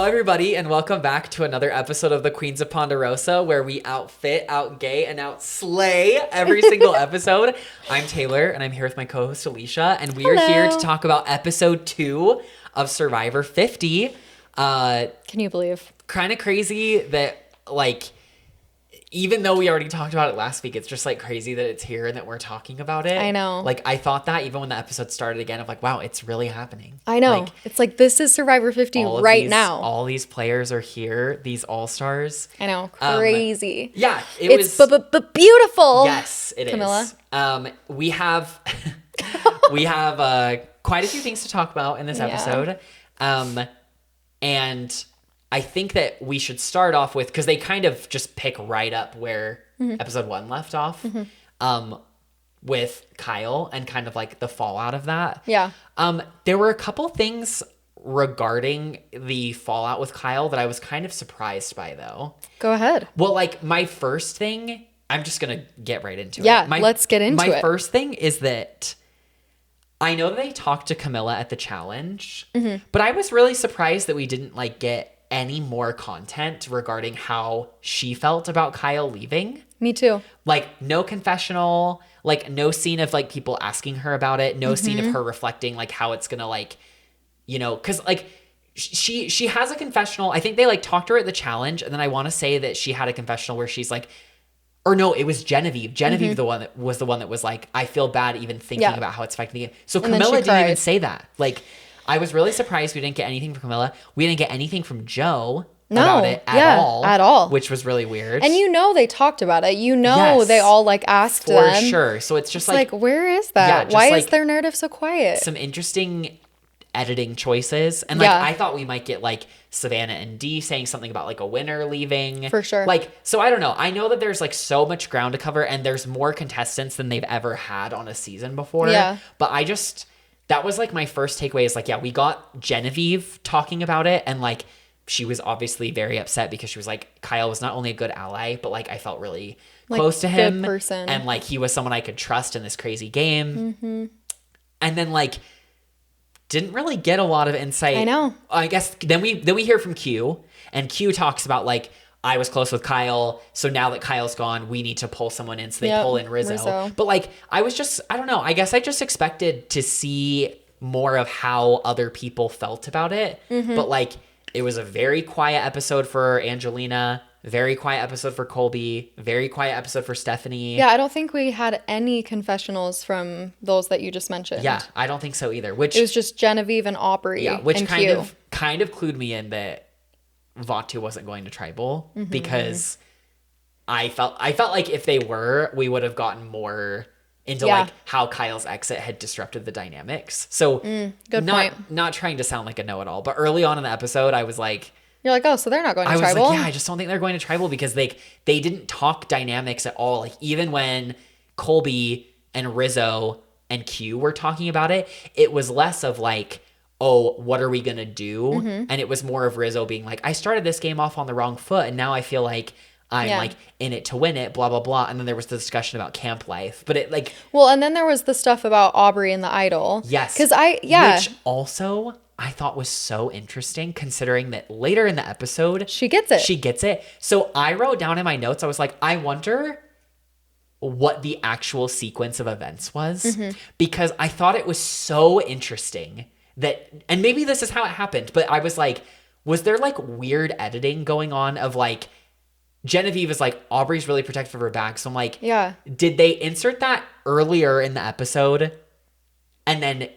everybody, and welcome back to another episode of the Queens of Ponderosa, where we outfit, outgay, and outslay every single episode. I'm Taylor, and I'm here with my co-host Alicia, and we are here to talk about episode 2 of Survivor 50. Can you believe? Kind of crazy that, like, even though we already talked about it last week, it's just, like, crazy that it's here and that we're talking about it. I know. Like, I thought that even when the episode started again, of like, wow, it's really happening. I know. Like, it's like, this is Survivor 50 right now. All these players are here, these all-stars. I know. Crazy. Yeah, it's beautiful. Yes, it Camilla. is. We have quite a few things to talk about in this episode. And I think that we should start off with, because they kind of just pick right up where episode 1 left off, with Kyle and kind of like the fallout of that. Yeah. There were a couple things regarding the fallout with Kyle that I was kind of surprised by, though. Go ahead. Well, like, my first thing, I'm just going to get right into it. Yeah, let's get into it. My first thing is that I know that they talked to Camilla at the challenge, but I was really surprised that we didn't, like, get any more content regarding how she felt about Kyle leaving. Me too. Like, no confessional, like, no scene of, like, people asking her about it, no scene of her reflecting, like, how it's gonna, like, you know, because, like, she has a confessional. I think they, like, talked to her at the challenge, and then I want to say that she had a confessional where she's like, or no, it was Genevieve. Genevieve the one that was like, I feel bad even thinking about how it's affecting the game. So Camilla didn't even say that. Like, I was really surprised we didn't get anything from Camilla. We didn't get anything from Joe about it at all. Which was really weird. And you know they talked about it. You know they all, like, asked them. For sure. So it's just like, where is that? Why is their narrative so quiet? Some interesting editing choices. And, like, I thought we might get, like, Savannah and Dee saying something about, like, a winner leaving. For sure. Like, so I don't know. I know that there's, like, so much ground to cover, and there's more contestants than they've ever had on a season before. Yeah. But that was, like, my first takeaway is, like, yeah, we got Genevieve talking about it, and, like, she was obviously very upset because she was like, Kyle was not only a good ally, but, like, I felt really close to him. Good person. And, like, he was someone I could trust in this crazy game. And then, like, didn't really get a lot of insight. I know. I guess then we hear from Q, and Q talks about, like, I was close with Kyle, so now that Kyle's gone, we need to pull someone in. So they pull in Rizzo. But, like, I don't know. I guess I just expected to see more of how other people felt about it. But, like, it was a very quiet episode for Angelina, very quiet episode for Colby, very quiet episode for Stephanie. Yeah, I don't think we had any confessionals from those that you just mentioned. Yeah, I don't think so either. Which it was just Genevieve and Aubrey. Yeah, which and kind of clued me in that Vatu wasn't going to tribal, because I felt like if they were, we would have gotten more into like how Kyle's exit had disrupted the dynamics. So good point. Not trying to sound like a know-it-all, but early on in the episode, I was like, you're like, oh, so they're not going to tribal? I was like, yeah, I just don't think they're going to tribal, because they didn't talk dynamics at all. Like, even when Colby and Rizzo and Q were talking about it, it was less of like, oh, what are we going to do? And it was more of Rizzo being like, I started this game off on the wrong foot, and now I feel like I'm like in it to win it, blah, blah, blah. And then there was the discussion about camp life. But it like... Well, and then there was the stuff about Aubrey and the idol. Yes. Because which also I thought was so interesting, considering that later in the episode... She gets it. So I wrote down in my notes, I was like, I wonder what the actual sequence of events was. Because I thought it was so interesting that... And maybe this is how it happened, but I was like, was there like weird editing going on of like... Genevieve is like, Aubrey's really protective of her back. So I'm like, did they insert that earlier in the episode and then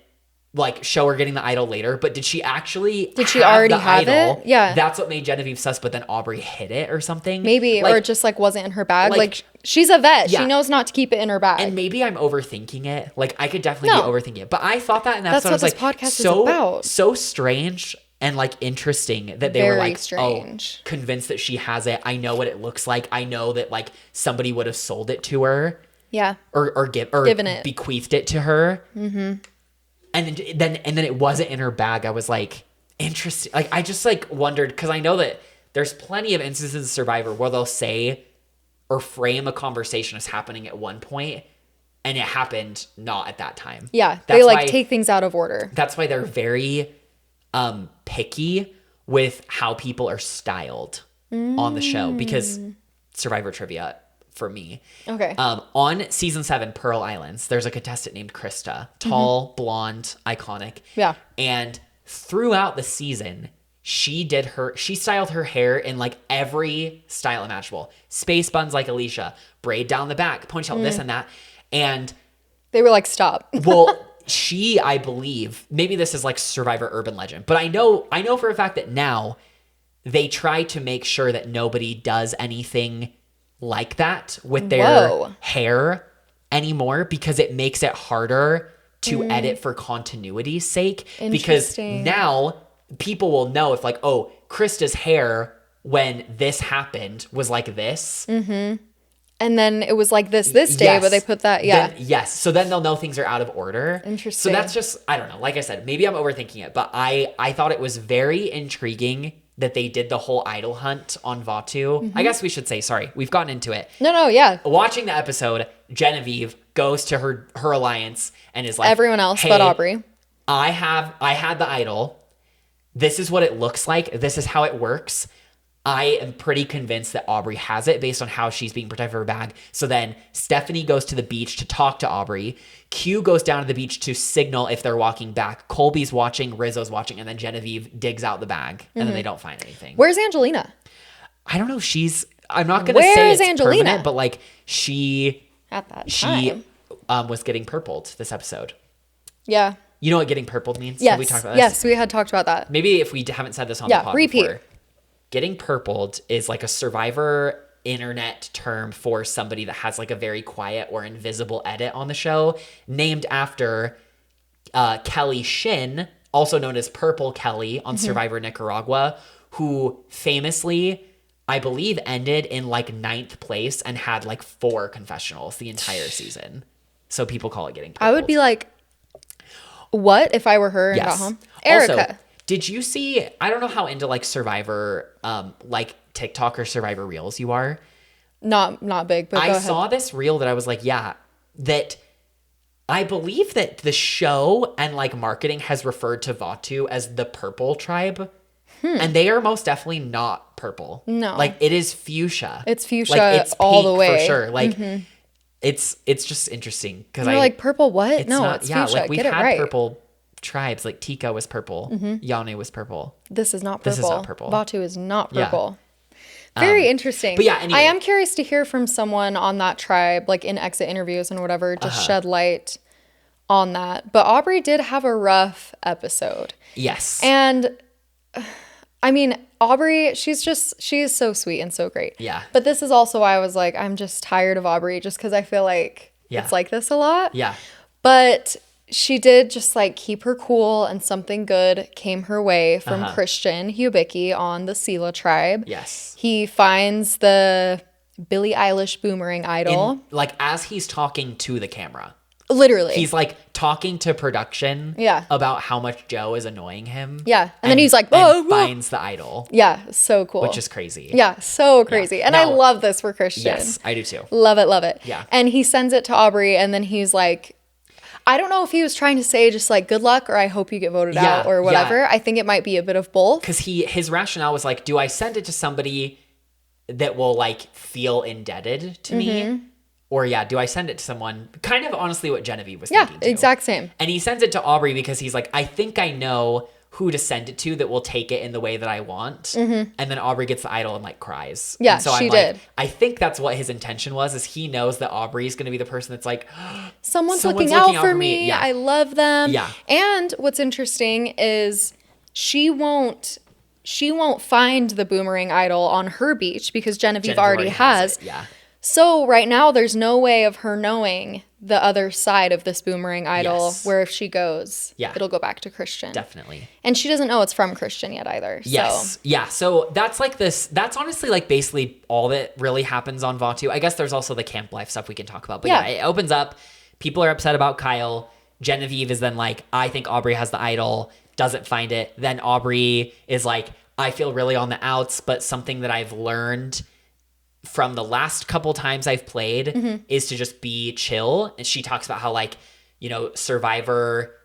like show her getting the idol later? But did she actually already have idol? it? Yeah. That's what made Genevieve sus, but then Aubrey hid it or something. Maybe, like, or it just like wasn't in her bag. Like she's a vet. Yeah. She knows not to keep it in her bag. And maybe I'm overthinking it. Like I could definitely be overthinking it. But I thought that in that episode, I was like, podcast is about. So strange. And like interesting that they were like, strange. Oh, convinced that she has it. I know what it looks like. I know that like somebody would have sold it to her. Yeah. Or given it, bequeathed it to her. And then it wasn't in her bag. I was like, interesting. Like I just like wondered, because I know that there's plenty of instances in Survivor where they'll say or frame a conversation as happening at one point, and it happened not at that time. Yeah. They like take things out of order. That's why they're very picky with how people are styled on the show, because Survivor trivia for me. Okay. On season 7, Pearl Islands, there's a contestant named Krista, tall, blonde, iconic. Yeah. And throughout the season, she styled her hair in like every style imaginable. Space buns like Alicia, braid down the back, ponytail, this and that. And they were like, stop. Well, I believe, maybe this is like Survivor urban legend, but I know for a fact that now they try to make sure that nobody does anything like that with their hair anymore, because it makes it harder to edit for continuity's sake. Because now people will know if like, oh, Krista's hair when this happened was like this. Mm-hmm. And then it was like this day, but they put that, Yes. So then they'll know things are out of order. Interesting. So that's just, I don't know. Like I said, maybe I'm overthinking it, but I thought it was very intriguing that they did the whole idol hunt on Vatu. Mm-hmm. I guess we should say, sorry, we've gotten into it. No, yeah. Watching the episode, Genevieve goes to her alliance and is like, everyone else hey, but Aubrey. I had the idol. This is what it looks like. This is how it works. I am pretty convinced that Aubrey has it based on how she's being protected for her bag. So then Stephanie goes to the beach to talk to Aubrey. Q goes down to the beach to signal if they're walking back. Colby's watching, Rizzo's watching, and then Genevieve digs out the bag, and then they don't find anything. Where's Angelina? I don't know. I'm not going to say it's Angelina? Permanent, but like she was getting purpled this episode. Yeah. You know what getting purpled means? Yes. Have we talked about this? Yes, we had talked about that. Maybe if we haven't said this on the pod repeat. before. Getting purpled is like a Survivor internet term for somebody that has like a very quiet or invisible edit on the show, named after Kelly Shin, also known as Purple Kelly on Survivor Nicaragua, who famously, I believe, ended in like 9th place and had like 4 confessionals the entire season. So people call it getting purpled. I would be like, what if I were her and got home? Erica. Also, did you see, I don't know how into like Survivor, like TikTok or Survivor Reels you are. Not big, but go ahead. I saw this reel that I was like, yeah, that I believe that the show and like marketing has referred to Vatu as the purple tribe. And they are most definitely not purple. No. Like it is fuchsia. It's fuchsia like, it's all the way. for sure. Like it's just interesting. Because you're like, purple what? No, it's fuchsia. Like we've Get it had right. purple tribes, like Tika was purple, Yane was purple. This is not purple. Vatu is not purple. Yeah. Very interesting. But yeah, anyway. I am curious to hear from someone on that tribe, like in exit interviews and whatever, to shed light on that. But Aubrey did have a rough episode. Yes. And I mean, Aubrey, she is so sweet and so great. Yeah. But this is also why I was like, I'm just tired of Aubrey, just because I feel like it's like this a lot. Yeah. But she did just like keep her cool, and something good came her way from Christian Hubicki on the Cila tribe. Yes. He finds the Billie Eilish boomerang idol. Like as he's talking to the camera. Literally. He's like talking to production Yeah. about how much Joe is annoying him. Yeah. And then he's like, oh, finds the idol. Yeah. So cool. Which is crazy. Yeah. So crazy. Yeah. And Now, I love this for Christian. Yes, I do too. Love it. Love it. Yeah. And he sends it to Aubrey, and then he's like, I don't know if he was trying to say just like good luck or I hope you get voted out or whatever. Yeah. I think it might be a bit of both. Because his rationale was like, do I send it to somebody that will like feel indebted to me? Or do I send it to someone? Kind of honestly what Genevieve was thinking too. Exact same. And he sends it to Aubrey because he's like, I think I know who to send it to that will take it in the way that I want. And then Aubrey gets the idol and like cries. Yeah, and so she I'm did. Like, I think that's what his intention was, is he knows that Aubrey is going to be the person that's like, someone's looking out for me. Yeah. I love them. Yeah. And what's interesting is she won't find the boomerang idol on her beach because Genevieve already has. Yeah. So right now there's no way of her knowing the other side of this boomerang idol, where if she goes, it'll go back to Christian. Definitely. And she doesn't know it's from Christian yet either. Yes. So. Yeah. So that's like this. That's honestly like basically all that really happens on Vatu. I guess there's also the camp life stuff we can talk about. But it opens up. People are upset about Kyle. Genevieve is then like, I think Aubrey has the idol, doesn't find it. Then Aubrey is like, I feel really on the outs, but something that I've learned from the last couple times I've played is to just be chill. And she talks about how like, you know, Survivor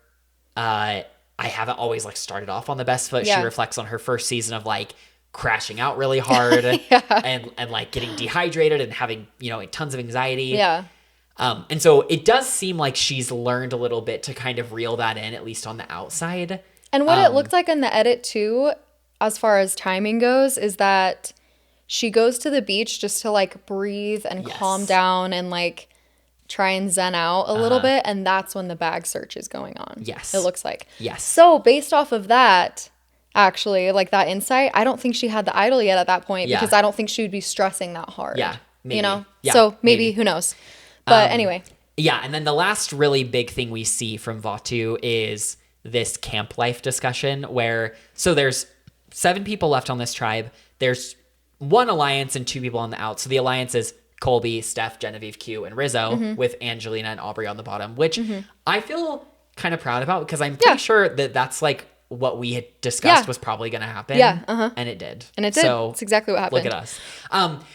I haven't always like started off on the best foot. Yeah. She reflects on her first season of like crashing out really hard and like getting dehydrated and having, you know, tons of anxiety. Yeah. And so it does seem like she's learned a little bit to kind of reel that in, at least on the outside. And what it looked like in the edit too, as far as timing goes, is that she goes to the beach just to like breathe and calm down and like try and zen out a little bit. And that's when the bag search is going on. Yes. It looks like. Yes. So based off of that, actually, like that insight, I don't think she had the idol yet at that point because I don't think she would be stressing that hard. Yeah. Maybe. You know? Yeah, so maybe, who knows? But anyway. Yeah. And then the last really big thing we see from Vatu is this camp life discussion where, so there's 7 people left on this tribe. There's 1 alliance and 2 people on the out. So the alliance is Colby, Steph, Genevieve, Q, and Rizzo with Angelina and Aubrey on the bottom, which I feel kind of proud about because I'm pretty sure that that's like what we had discussed was probably going to happen. Yeah. And it did. And it did. So it's exactly what happened. Look at us.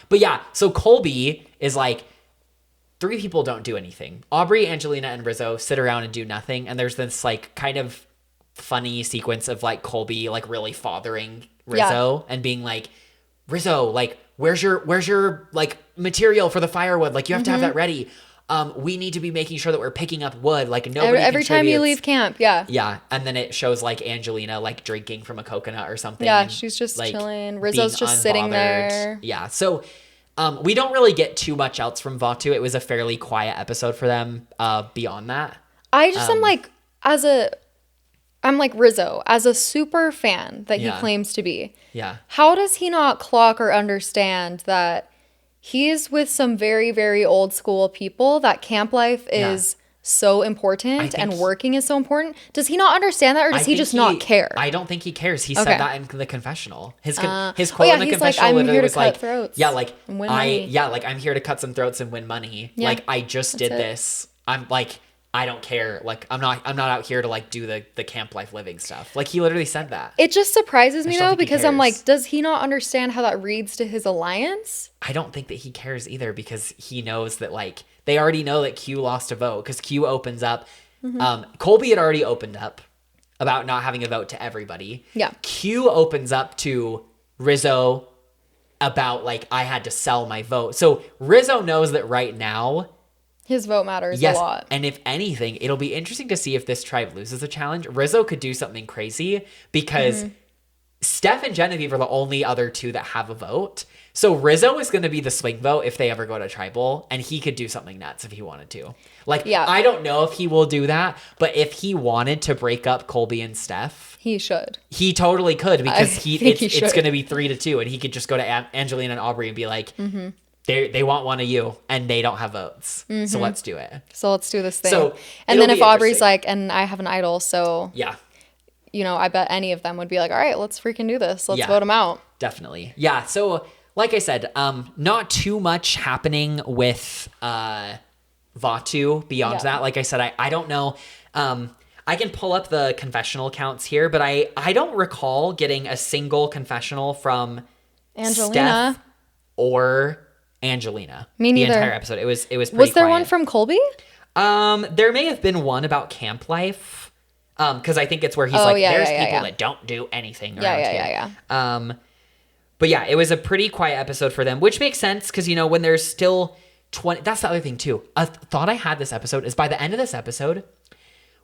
But yeah, so Colby is like, 3 people don't do anything. Aubrey, Angelina, and Rizzo sit around and do nothing. And there's this like kind of funny sequence of like Colby like really fathering Rizzo and being like, Rizzo, like, where's your like material for the firewood? Like you have to have that ready. We need to be making sure that we're picking up wood. Like nobody every time you leave camp. Yeah. Yeah. And then it shows like Angelina like drinking from a coconut or something. Yeah. She's just like, chilling. Rizzo's just sitting there. Yeah. So we don't really get too much else from Vatu. It was a fairly quiet episode for them beyond that. I just am like, I'm like Rizzo, as a super fan that he claims to be. Yeah. How does he not clock or understand that he's with some very, very old school people, that camp life is so important and working is so important? Does he not understand that, or does he just not care? I don't think he cares. He said that in the confessional. His quote in the confessional like, was like, throats I'm here to cut some throats and win money. Yeah, like I just did this. I'm like, I don't care. Like I'm not out here to like do the camp life living stuff. Like he literally said that. It just surprises me though, because I'm like, does he not understand how that reads to his alliance? I don't think that he cares either, because he knows that like they already know that Q lost a vote, because Q opens up. Colby had already opened up about not having a vote to everybody. Yeah. Q opens up to Rizzo about like, I had to sell my vote. So Rizzo knows that right now his vote matters a lot. And if anything, it'll be interesting to see if this tribe loses the challenge. Rizzo could do something crazy because Steph and Genevieve are the only other 2 that have a vote. So Rizzo is going to be the swing vote if they ever go to tribal, and he could do something nuts if he wanted to. Like, I don't know if he will do that, but if he wanted to break up Colby and Steph, he should. He totally could, because it's going to be 3-2, and he could just go to Angelina and Aubrey and be like, they want one of you and they don't have votes. So let's do it. So let's do this thing. So, and then if Aubrey's like, and I have an idol, so yeah, you know, I bet any of them would be like, all right, let's freaking do this. Let's vote him out. Definitely. Yeah. So like I said, not too much happening with Vatu beyond that. Like I said, I don't know. I can pull up the confessional counts here, but I don't recall getting a single confessional from Angelina Steph or Angelina. Me neither. The entire episode. It was pretty Was there quiet. one from Colby? There may have been one about camp life. Because I think it's where he's there's people that don't do anything around here. But yeah, it was a pretty quiet episode for them, which makes sense because, you know, when there's still 20, that's the other thing too. A thought I had this episode is by the end of this episode,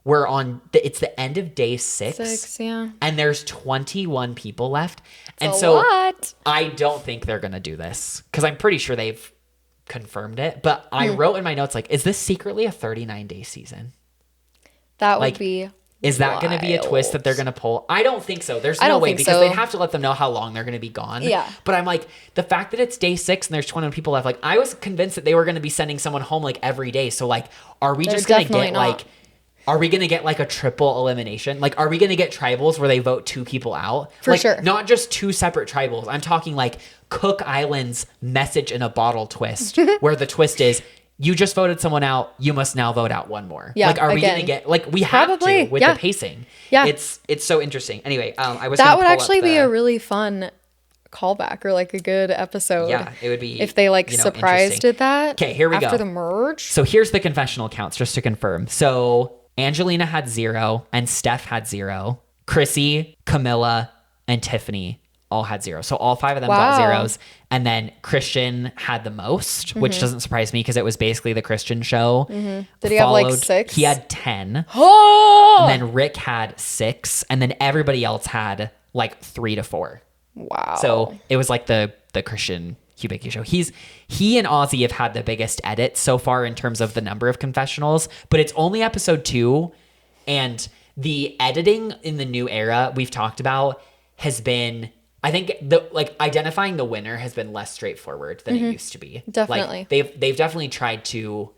it's the end of day 6. And there's 21 people left. And so lot. I don't think they're going to do this because I'm pretty sure they've confirmed it. But I wrote in my notes, like, is this secretly a 39-day season? That would be Is that going to be a twist that they're going to pull? I don't think so. There's no way, because they'd have to let them know how long they're going to be gone. Yeah. But I'm like, the fact that it's day 6 and there's 21 people left, like, I was convinced that they were going to be sending someone home like every day. So like, are we just going to get like, are we going to get like a triple elimination? Like, are we going to get tribals where they vote 2 people out? For sure. Not just 2 separate tribals. I'm talking like Cook Island's message in a bottle twist, where the twist is, you just voted someone out, you must now vote out one more. Yeah, like, are we going to get, like, we have to with the pacing. Yeah. It's so interesting. Anyway, I was that would actually be a really fun callback, or like a good episode. Yeah, it would be, if they like surprised did that. Okay, here we go. After the merge. So here's the confessional counts, just to confirm. So Angelina had 0 and Steph had 0. Chrissy, Camilla, and Tiffany all had 0. So all 5 of them got zeros. And then Christian had the most, which doesn't surprise me because it was basically the Christian show. Did he have like 6? He had 10. And then Rick had 6. And then everybody else had like 3 to 4. Wow. So it was like the Christian Hubicki show. He and Ozzy have had the biggest edit so far in terms of the number of confessionals, but it's only episode 2, and the editing in the new era we've talked about has been, I think, identifying the winner has been less straightforward than it used to be. Definitely. Like, they've definitely tried to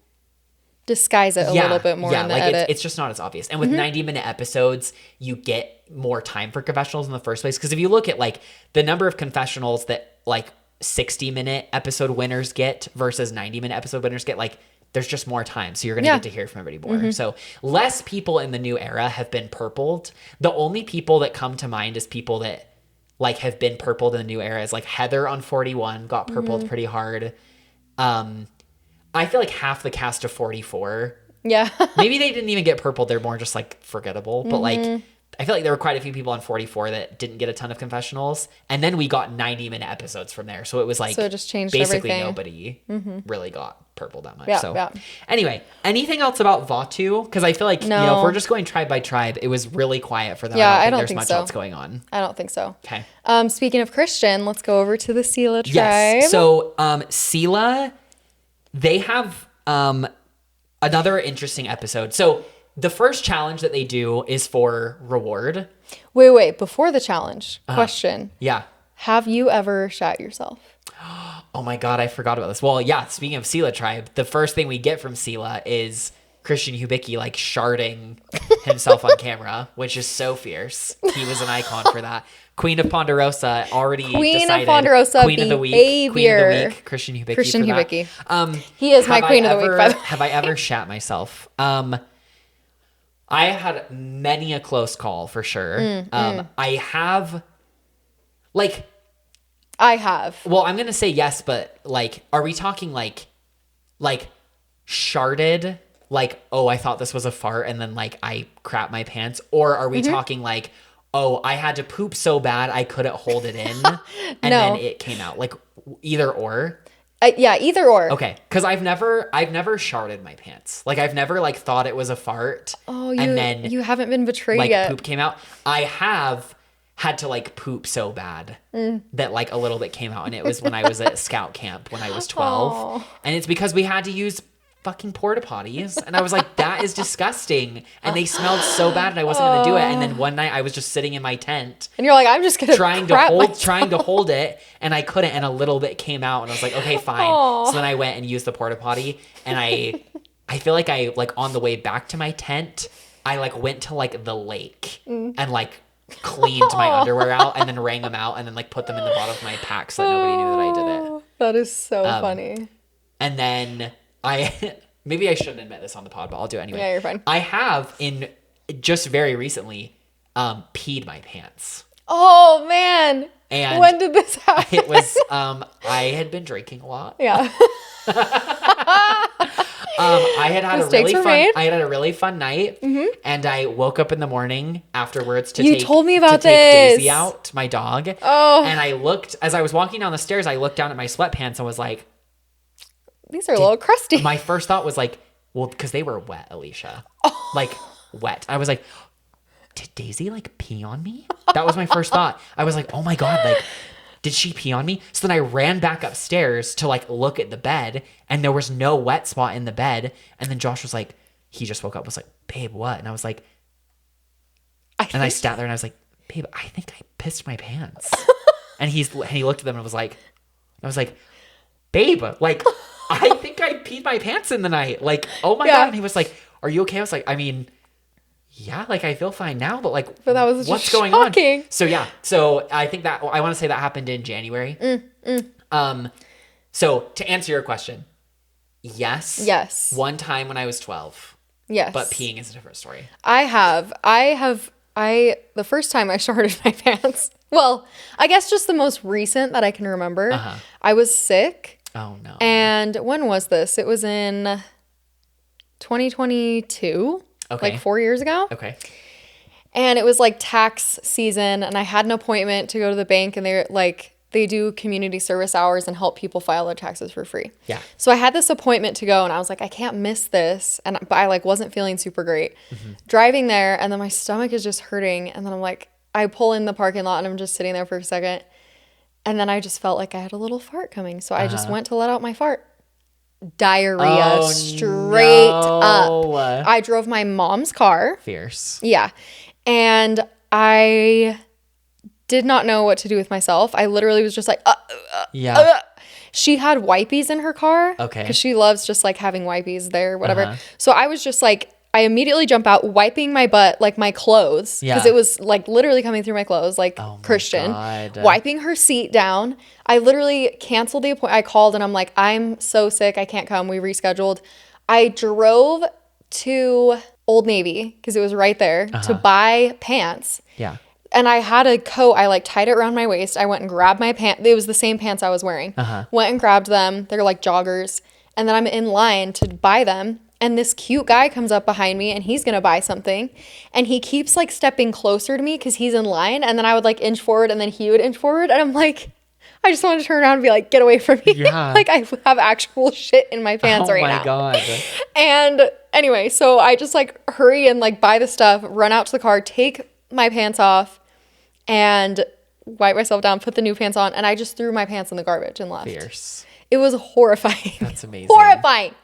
disguise it a little bit more in the edit. It's just not as obvious. And with 90-minute episodes, you get more time for confessionals in the first place. Because if you look at like the number of confessionals that like 60-minute episode winners get versus 90-minute episode winners get, like there's just more time. So you're going to get to hear from everybody more. So less people in the new era have been purpled. The only people that come to mind as people that like have been purpled in the new era is like Heather on 41 got purpled pretty hard. I feel like half the cast of 44. Yeah. Maybe they didn't even get purpled. They're more just like forgettable. But like, I feel like there were quite a few people on 44 that didn't get a ton of confessionals. And then we got 90-minute episodes from there. So it was like, so it just changed basically everything. Nobody really got purpled that much. Anyway, anything else about Vatu? Because I feel like, if we're just going tribe by tribe, it was really quiet for them. Yeah, I don't think there's much else going on. I don't think so. Okay. Speaking of Christian, let's go over to the Cila tribe. Yes. So Cila, they have another interesting episode. So the first challenge that they do is for reward. Wait. Before the challenge, question. Yeah. Have you ever shat yourself? Oh my God, I forgot about this. Well, yeah, speaking of Cila tribe, the first thing we get from Cila is Christian Hubicki like sharding himself on camera, which is so fierce. He was an icon for that. Queen of Ponderosa already decided. Queen of the Week, Christian Hubicki. Christian Hubicki. He is my Queen of the Week, by the way. Have I ever shat myself? I had many a close call for sure. I have. Well, I'm gonna say yes, but like, are we talking like sharded? Like, oh, I thought this was a fart, and then like I crap my pants, or are we talking like, oh, I had to poop so bad I couldn't hold it in, and then it came out? Like either or. Yeah, either or. Okay, because I've never sharded my pants. Like I've never like thought it was a fart. Oh, and then you haven't been betrayed like, yet. Poop came out. I have had to like poop so bad that like a little bit came out, and it was when I was at scout camp when I was 12, and it's because we had to use fucking porta potties, and I was like, that is disgusting, and they smelled so bad, and I wasn't gonna do it. And then one night I was just sitting in my tent, and you're like, I'm just gonna trying to hold it, and I couldn't, and a little bit came out, and I was like, okay, fine. So then I went and used the porta potty, and I feel like I like on the way back to my tent, I like went to like the lake and like cleaned my underwear out, and then wrung them out, and then like put them in the bottom of my pack so that nobody knew that I did it. That is so funny. And then maybe I shouldn't admit this on the pod, but I'll do it anyway. Yeah, you're fine. I have just very recently peed my pants. Oh man. And when did this happen? It was I had been drinking a lot. Yeah. I had a really fun night, and I woke up in the morning afterwards to take Daisy out, my dog. Oh. And I looked, as I was walking down the stairs, I looked down at my sweatpants and was like, these are a little crusty. My first thought was like, well, because they were wet, Alicia. Oh. Like wet. I was like, did Daisy like pee on me? That was my first thought. I was like, oh my God, like, did she pee on me? So then I ran back upstairs to like look at the bed, and there was no wet spot in the bed. And then Josh was like, he just woke up, was like, babe, what? And I was like, I sat there and I was like, babe, I think I pissed my pants. and he looked at them and was like, I was like, babe, like, I think I peed my pants in the night. Like, oh my God. And he was like, are you okay? I was like, I mean, yeah, like I feel fine now, but like, that was what's going on? So yeah, so I think that I want to say that happened in January. So to answer your question, yes. One time when I was 12. Yes. But peeing is a different story. The first time I sharded my pants. Well, I guess just the most recent that I can remember. I was sick. Oh no. And when was this? It was in 2022. like 4 years ago. Okay. And it was like tax season, and I had an appointment to go to the bank, and they do community service hours and help people file their taxes for free. Yeah. So I had this appointment to go, and I was like, I can't miss this. But I like wasn't feeling super great. Driving there, and then my stomach is just hurting, and then I'm like, I pull in the parking lot, and I'm just sitting there for a second, and then I just felt like I had a little fart coming, so I just went to let out my fart. Diarrhea straight up. I drove my mom's car. Fierce. Yeah. And I did not know what to do with myself. I literally was just like, She had wipies in her car. Okay. Because she loves just like having wipies there, whatever. So I was just like, I immediately jump out, wiping my butt, like my clothes. Because it was like literally coming through my clothes, like Christian. Wiping her seat down. I literally canceled the appointment. I called and I'm like, I'm so sick. I can't come. We rescheduled. I drove to Old Navy because it was right there to buy pants. Yeah. And I had a coat. I like tied it around my waist. I went and grabbed my pants. It was the same pants I was wearing. Went and grabbed them. They're like joggers. And then I'm in line to buy them. And this cute guy comes up behind me and he's going to buy something. And he keeps like stepping closer to me because he's in line. And then I would like inch forward and then he would inch forward. And I'm like, I just wanted to turn around and be like, get away from me. Yeah. Like I have actual shit in my pants right now. Oh my God. And anyway, so I just like hurry and like buy the stuff, run out to the car, take my pants off and wipe myself down, put the new pants on. And I just threw my pants in the garbage and left. Fierce. It was horrifying. That's amazing. Horrifying.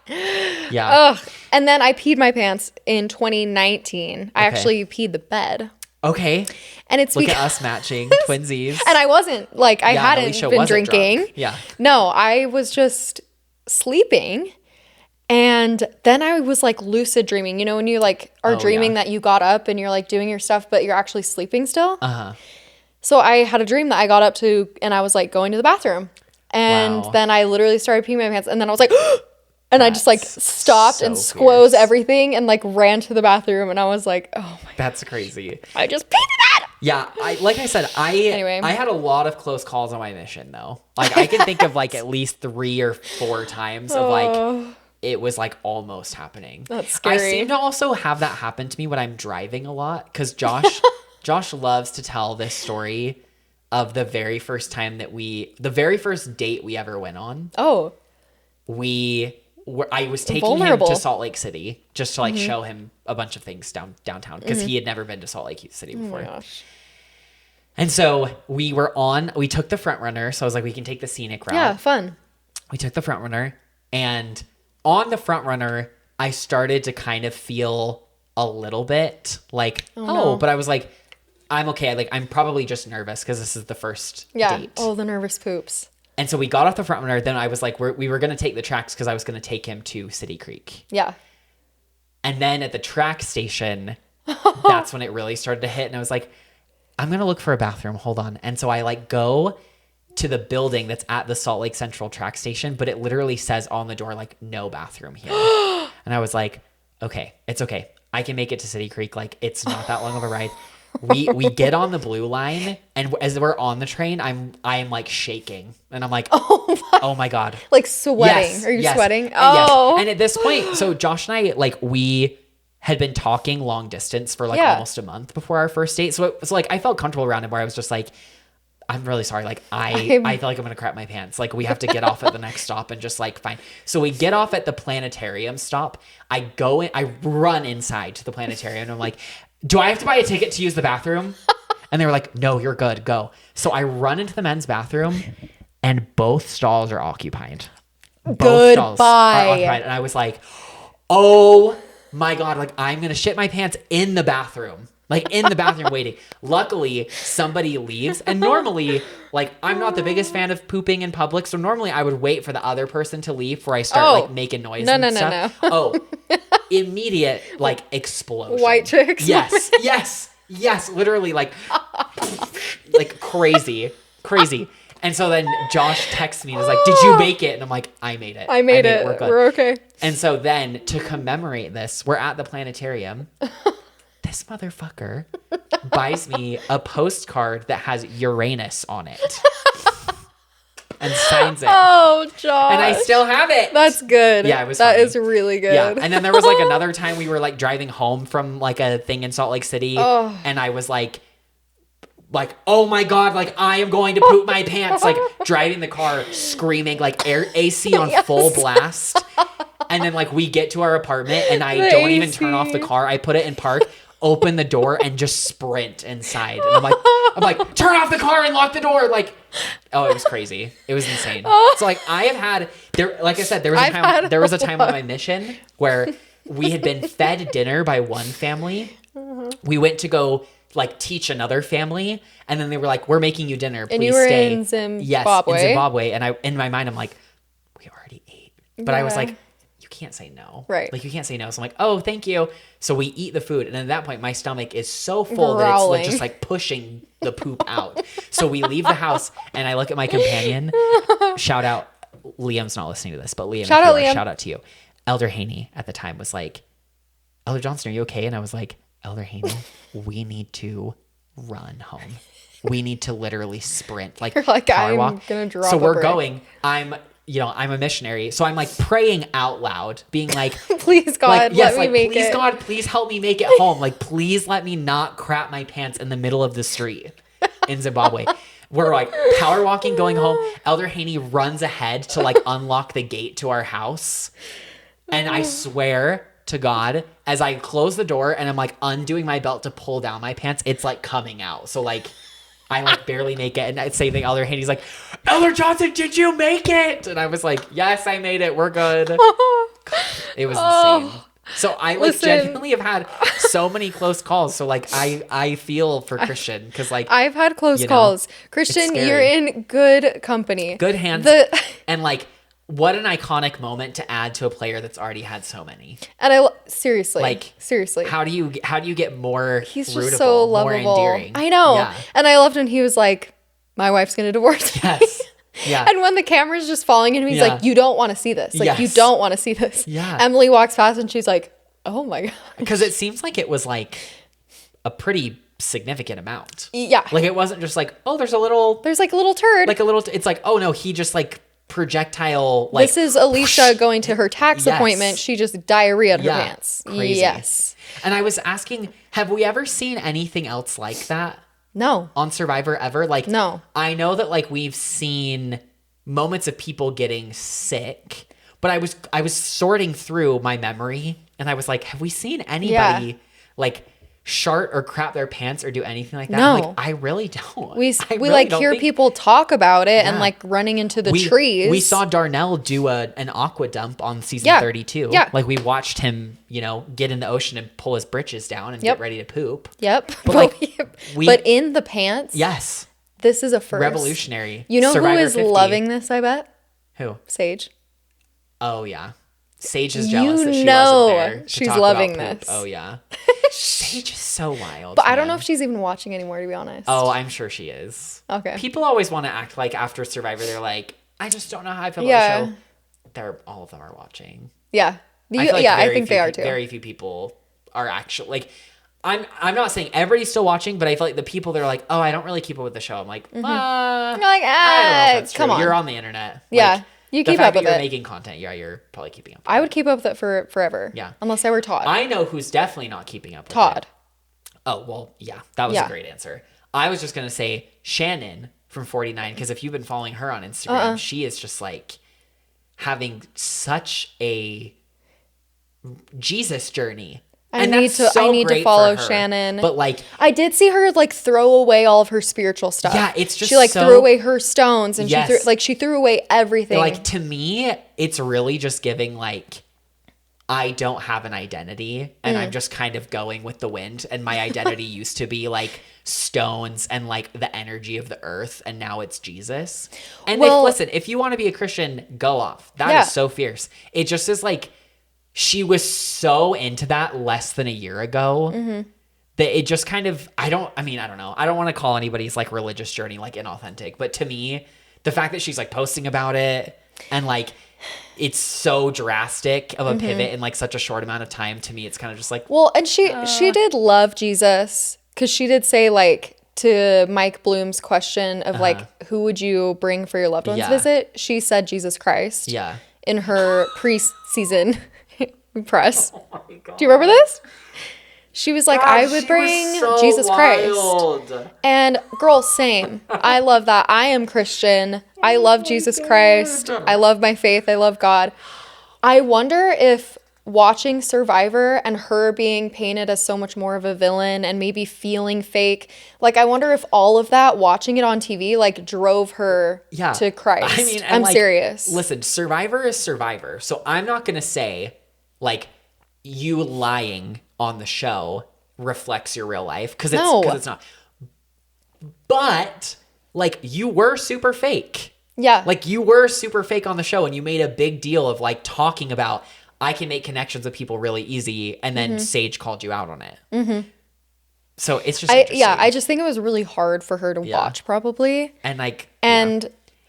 Yeah. Ugh. And then I peed my pants in 2019. I actually peed the bed. Okay. And it's Look at us matching twinsies. And I wasn't like I hadn't been drinking. Drunk. Yeah. No, I was just sleeping. And then I was like lucid dreaming. You know, when you like are dreaming that you got up and you're like doing your stuff, but you're actually sleeping still. So I had a dream that I got up to and I was like going to the bathroom. And then I literally started peeing my pants and then I was like, and I just like stopped and squoze everything and like ran to the bathroom and I was like, oh my God. That's crazy. I just peed it out. Yeah. Like I said, I had a lot of close calls on my mission though. Like I can think of like at least 3 or 4 times of like, it was like almost happening. That's scary. I seem to also have that happen to me when I'm driving a lot because Josh loves to tell this story of the very first time that the very first date we ever went on. Oh. I was taking him to Salt Lake City just to like show him a bunch of things downtown because he had never been to Salt Lake City before. Oh my gosh. And so we took the front runner. So I was like, we can take the scenic route. Yeah, fun. We took the front runner and on the front runner, I started to kind of feel a little bit like, but I was like, I'm okay. Like, I'm probably just nervous because this is the first date. Oh, the nervous poops. And so we got off the front runner. Then I was like, we were going to take the tracks because I was going to take him to City Creek. Yeah. And then at the track station, that's when it really started to hit. And I was like, I'm going to look for a bathroom. Hold on. And so I like go to the building that's at the Salt Lake Central track station, but it literally says on the door, like, no bathroom here. And I was like, okay, it's okay. I can make it to City Creek. Like, it's not that long of a ride. We get on the blue line, and as we're on the train, I am like shaking, and I'm like, oh my God, like sweating. Yes, Are you yes, sweating? Oh, yes. And at this point, so Josh and I like we had been talking long distance for like almost a month before our first date, so it was like I felt comfortable around him where I was just like, I'm really sorry, like I feel like I'm gonna crap my pants. Like we have to get off at the next stop and just like fine. So we get off at the planetarium stop. I go in, I run inside to the planetarium, and I'm like, do I have to buy a ticket to use the bathroom? And they were like, no, you're good. Go. So I run into the men's bathroom and both stalls are occupied. Both stalls are occupied. And I was like, oh my God, like I'm going to shit my pants in the bathroom. Like in the bathroom waiting. Luckily, somebody leaves. And normally, like I'm not the biggest fan of pooping in public. So normally I would wait for the other person to leave before I start like making noise and stuff. No. Immediate like explosion. White chicks. Yes. Literally like crazy. And so then Josh texts me and is like, did you make it? And I'm like, I made it. I made it. We're good. We're okay. And so then to commemorate this, we're at the planetarium. This motherfucker buys me a postcard that has Uranus on it. and signs it. Oh, Josh. And I still have it. That's good. Yeah, it was That funny. is really good. Yeah. And then there was like another time we were like driving home from like a thing in Salt Lake City. Oh. And I was like, oh my God, like I am going to poop my pants, like driving the car, screaming, like AC on full blast. And then like we get to our apartment and I don't even turn off the car. I put it in park, open the door and just sprint inside. And I'm like, turn off the car and lock the door. Like, oh, it was crazy. It was insane. So like I have had there, like I said, there was a time on my mission where we had been fed dinner by one family. We went to go like teach another family, and then they were like, we're making you dinner, please and you were stay. in Zimbabwe. Yes, in Zimbabwe. And I, in my mind, I'm like, we already ate. But I was like, you can't say no. Right. Like you can't say no. So I'm like, oh, thank you. So we eat the food. And at that point, my stomach is so full that it's like, just like pushing the poop out. So we leave the house and I look at my companion. Shout out. Liam's not listening to this, but Liam, shout out to you. Elder Haney at the time was like, Elder Johnson, are you okay? And I was like, Elder Haney, we need to run home. We need to literally sprint, like, I'm walk. Gonna drop. So we're going. I'm a missionary, so I'm like praying out loud, being like, "Please God, let me make it. Please God, please help me make it home. Like, please let me not crap my pants in the middle of the street in Zimbabwe." We're like power walking, going home. Elder Haney runs ahead to like unlock the gate to our house, and I swear to God, as I close the door and I'm like undoing my belt to pull down my pants, it's like coming out. So like I like barely make it. And I'd say the Elder Haney's like, Elder Johnson, did you make it? And I was like, yes, I made it. We're good. It was insane. So I like genuinely have had so many close calls. So like I feel for Christian because like I've had close calls. Christian, you're in good company. Good hands. And like what an iconic moment to add to a player that's already had so many. And seriously, how do you get more he's rootable, just so lovable, more endearing? I know. Yeah. And I loved when he was like, my wife's gonna divorce me. Yes. Yeah. And when the camera's just falling in him, he's like, you don't want to see this. Like, you don't want to see this. Yeah. Emily walks past and she's like, oh my God. Because it seems like it was like a pretty significant amount. Yeah. Like it wasn't just like, oh, there's like a little turd. Like a little, it's like, oh no, he just like projectile. Like, this is Alicia going to her tax appointment. She just diarrheaed her pants. Crazy. Yes. And I was asking, have we ever seen anything else like that? No. On Survivor ever? Like, no. I know that like we've seen moments of people getting sick, but I was sorting through my memory and I was like, have we seen anybody like shart or crap their pants or do anything like that? No. I'm like, I really don't. We like hear people talk about it and like running into the trees. We saw Darnell do an aqua dump on season 32. Yeah. Like we watched him, get in the ocean and pull his britches down and get ready to poop. Yep. But but in the pants. Yes. This is a first. Revolutionary. You know Survivor who is 50. loving this, I bet? Who? Sage. Oh, yeah. Sage is jealous that she wasn't there. She's loving this. Oh, yeah. Sage is so wild. But man. I don't know if she's even watching anymore, to be honest. Oh, I'm sure she is. Okay. People always want to act like after Survivor, they're like, I just don't know how I feel about the show. All of them are watching. Yeah. I think they are too. Very few people are actually like, I'm not saying everybody's still watching, but I feel like the people that are like, oh, I don't really keep up with the show. I'm like, You're like, I don't know if that's true. come on. You're on the internet. Yeah. Like, you keep up with you're it. making content. Yeah, you're probably keeping up with I would keep up with it for forever. Yeah. Unless I were Todd. I know who's definitely not keeping up with Todd. it. Oh, well, yeah. That was a great answer. I was just going to say Shannon from 49, because if you've been following her on Instagram, she is just like having such a Jesus journey. I need to follow Shannon. But like, I did see her like throw away all of her spiritual stuff. Yeah, it's just she threw away her stones and she threw away everything. Like to me, it's really just giving like, I don't have an identity and I'm just kind of going with the wind. And my identity used to be like stones and like the energy of the earth, and now it's Jesus. And listen, if you want to be a Christian, go off. That is so fierce. It just is like, she was so into that less than a year ago that it just kind of, I don't know. I don't want to call anybody's like religious journey like inauthentic, but to me, the fact that she's like posting about it and like it's so drastic of a pivot in like such a short amount of time, to me, it's kind of just like, well, and she did love Jesus, because she did say like to Mike Bloom's question of like, who would you bring for your loved one's visit? She said Jesus Christ. Yeah. In her preseason press. Oh my God. Do you remember this? She was like, God, I would bring Jesus Christ. And girl, same. I love that. I am Christian. I love Jesus Christ. I love my faith. I love God. I wonder if watching Survivor and her being painted as so much more of a villain and maybe feeling fake, like I wonder if all of that, watching it on TV, like drove her to Christ. I mean, I'm like, serious. Listen, Survivor is Survivor. So I'm not going to say like you lying on the show reflects your real life because it's not. But like you were super fake. Yeah. Like you were super fake on the show and you made a big deal of like talking about I can make connections with people really easy, and then Sage called you out on it. Mm-hmm. So it's just I just think it was really hard for her to watch probably. And like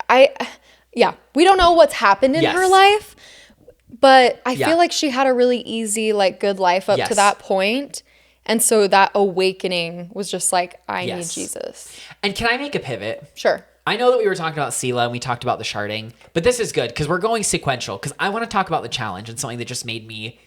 we don't know what's happened in her life, but I feel like she had a really easy, like good life up to that point. And so that awakening was just like, I need Jesus. And can I make a pivot? Sure. I know that we were talking about Cila and we talked about the sharding, but this is good because we're going sequential because I want to talk about the challenge and something that just made me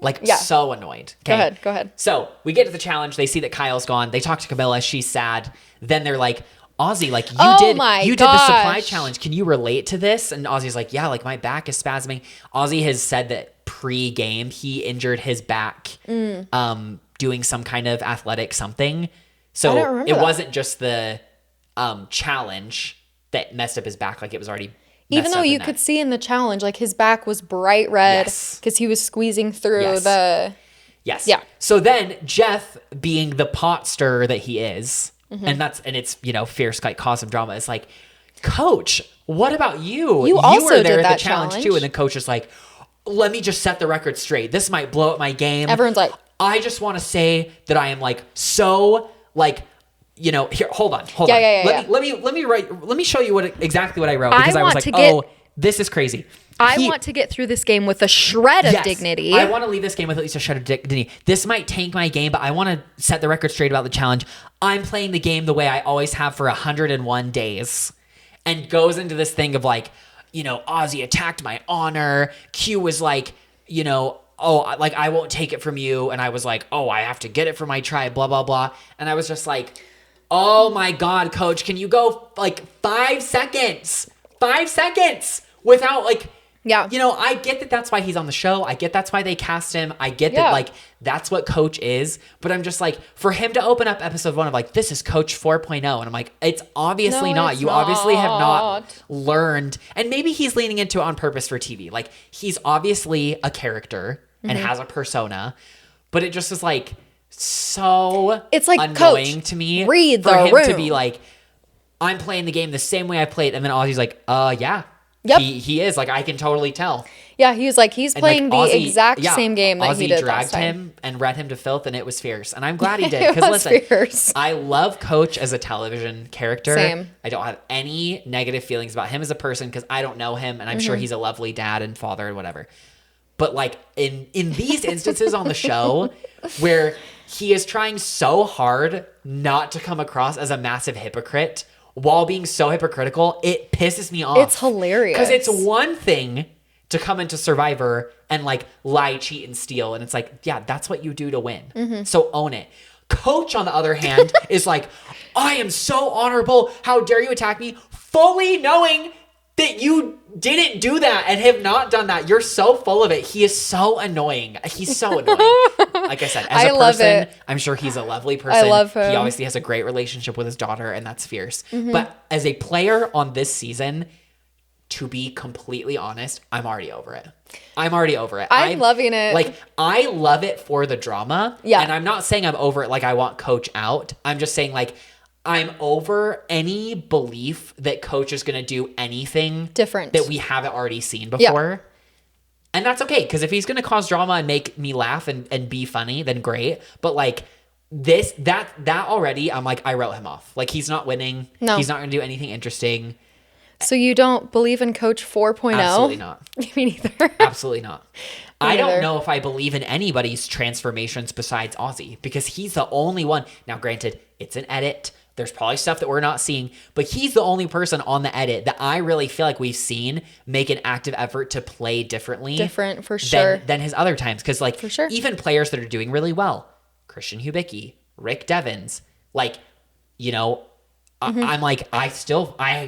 like so annoyed. Okay? Go ahead. So we get to the challenge. They see that Kyle's gone. They talk to Camilla. She's sad. Then they're like, Ozzy, like you did the supply challenge. Can you relate to this? And Ozzy's like, yeah, like my back is spasming. Ozzy has said that pre-game he injured his back doing some kind of athletic something. So it wasn't just the challenge that messed up his back, like it was already even though you could see in the challenge like his back was bright red because he was squeezing through the so then Jeff, being the pot stirrer that he is, and it's fierce, like cause some drama, is like, Coach, what about you also were there did at that the challenge too. And the coach is like, let me just set the record straight, this might blow up my game. Everyone's like, I just want to say that I am like so like, here, hold on. Let me show you exactly what I wrote because I was like, this is crazy. I want to get through this game with a shred of dignity. I want to leave this game with at least a shred of dignity. This might tank my game, but I want to set the record straight about the challenge. I'm playing the game the way I always have for 101 days, and goes into this thing of like, Ozzy attacked my honor. Q was like, oh, like I won't take it from you, and I was like, oh, I have to get it from my tribe, blah blah blah, and I was just like, oh my God, Coach, can you go like 5 seconds? 5 seconds without like, I get that that's why he's on the show. I get that's why they cast him. I get that like that's what Coach is. But I'm just like, for him to open up episode 1 of like, this is Coach 4.0. And I'm like, it's obviously not. You obviously have not learned. And maybe he's leaning into it on purpose for TV. Like he's obviously a character and has a persona. But it just is like, so it's like, annoying Coach, to me read for the him room. to be like, I'm playing the game the same way I played, and then Ozzy's like, he is, like, I can totally tell. Yeah, he was like, he's playing the exact same game that Ozzy he did dragged last time. him and read him to filth, and it was fierce, and I'm glad he did, because listen, fierce. I love Coach as a television character. Same. I don't have any negative feelings about him as a person because I don't know him, and I'm sure he's a lovely dad and father and whatever. But like in these instances on the show where he is trying so hard not to come across as a massive hypocrite while being so hypocritical, it pisses me off. It's hilarious. Because it's one thing to come into Survivor and like lie, cheat, and steal. And it's like, yeah, that's what you do to win. So own it. Coach, on the other hand, is like, I am so honorable. How dare you attack me? Fully knowing that you didn't do that and have not done that. You're so full of it. He is so annoying. He's so annoying. Like I said, as a person, I'm sure he's a lovely person. I love him. He obviously has a great relationship with his daughter, and that's fierce. But as a player on this season, to be completely honest, I'm already over it. I'm loving it. Like, I love it for the drama. Yeah. And I'm not saying I'm over it like I want Coach out. I'm just saying like, I'm over any belief that Coach is going to do anything different that we haven't already seen before. Yeah. And that's okay, because if he's going to cause drama and make me laugh and be funny, then great. But like that already, I'm like, I wrote him off. Like, he's not winning. No. He's not going to do anything interesting. So you don't believe in Coach 4.0? Absolutely not. Me neither. Absolutely not. I don't know if I believe in anybody's transformations besides Ozzy, because he's the only one. Now, granted, it's an edit. There's probably stuff that we're not seeing, but he's the only person on the edit that I really feel like we've seen make an active effort to play differently. Different, for sure. Than his other times. Because, like, for sure. even players that are doing really well, Christian Hubicki, Rick Devens, like, you know, I'm like, I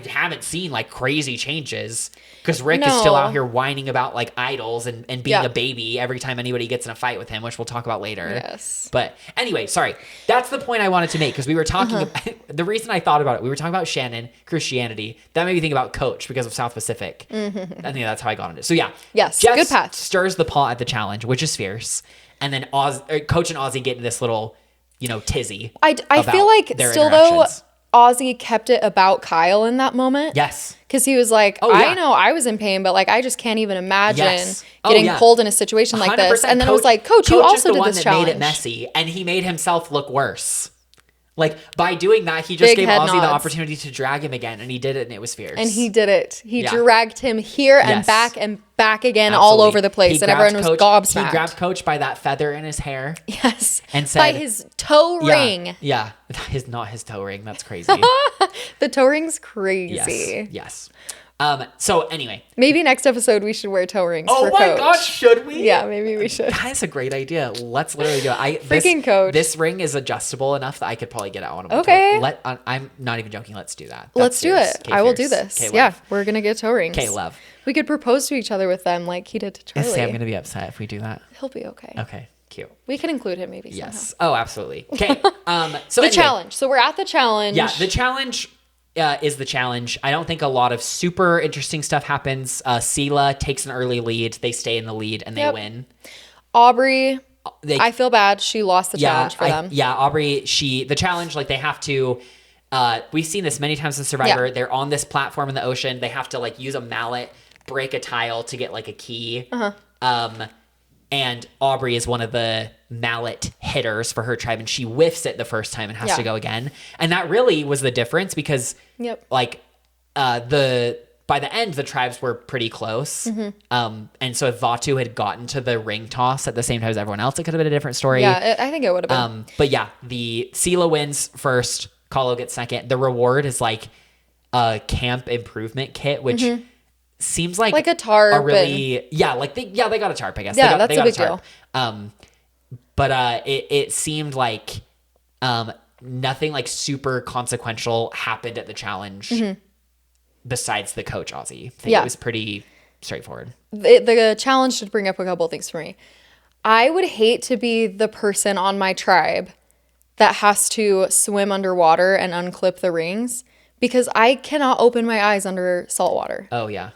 haven't seen, like, crazy changes because Rick is still out here whining about, like, idols and being a baby every time anybody gets in a fight with him, which we'll talk about later. Yes. But anyway, sorry. That's the point I wanted to make because we were talking the reason I thought about it, we were talking about Shannon, Christianity. That made me think about Coach because of South Pacific. I think that's how I got into it. So, yeah. Yes, Jess good path. stirs the pot at the challenge, which is fierce. And then Coach and Ozzy get in this little, you know, tizzy. I feel like still, though, Ozzy kept it about Kyle in that moment. Yes. Because he was like, I know I was in pain, but, like, I just can't even imagine getting pulled in a situation like this. And then it was like, Coach, you also did this challenge. Made it messy, and he made himself look worse. Like, by doing that, he just gave Ozzy the opportunity to drag him again, and he did it, and it was fierce. And he did it. He dragged him here and back again, all over the place, and everyone was gobsmacked. He grabbed Coach by that feather in his hair. Yes. And said, by his toe ring. Yeah. Not his toe ring. That's crazy. The toe ring's crazy. Yes. So anyway, maybe next episode we should wear toe rings. Oh for my Coach. gosh, should we? Yeah, maybe we should. That is a great idea. Let's literally do it. Freaking Coach. This ring is adjustable enough that I could probably get it on. Okay. I'm not even joking. Let's do that. Let's do it. I will do this. Yeah, we're gonna get toe rings. Okay, love. We could propose to each other with them like he did to Charlie. Is Sam gonna be upset if we do that? He'll be okay. Okay. Cute. We can include him maybe Yes. somehow. Oh, absolutely. Okay. So the challenge. So we're at the challenge. Yeah, the challenge is the challenge. I don't think a lot of super interesting stuff happens. Cila takes an early lead. They stay in the lead and they win. Aubrey, I feel bad. She lost the challenge for them. Yeah, Aubrey, the challenge, like they have to, we've seen this many times in Survivor. Yeah. They're on this platform in the ocean. They have to like use a mallet, break a tile to get like a key. And Aubrey is one of the mallet hitters for her tribe, and she whiffs it the first time and has to go again. And that really was the difference because, like, by the end, the tribes were pretty close. And so if Vatu had gotten to the ring toss at the same time as everyone else, it could have been a different story. Yeah, I think it would have been. But yeah, the Cila wins first, Kalo gets second. The reward is like a camp improvement kit, which seems like a tarp. They got a tarp, I guess. Yeah, that's a big deal. But it seemed like nothing like super consequential happened at the challenge besides the Coach Ozzy thing. It was pretty straightforward. The challenge should bring up a couple of things for me. I would hate to be the person on my tribe that has to swim underwater and unclip the rings because I cannot open my eyes under salt water. Oh, yeah.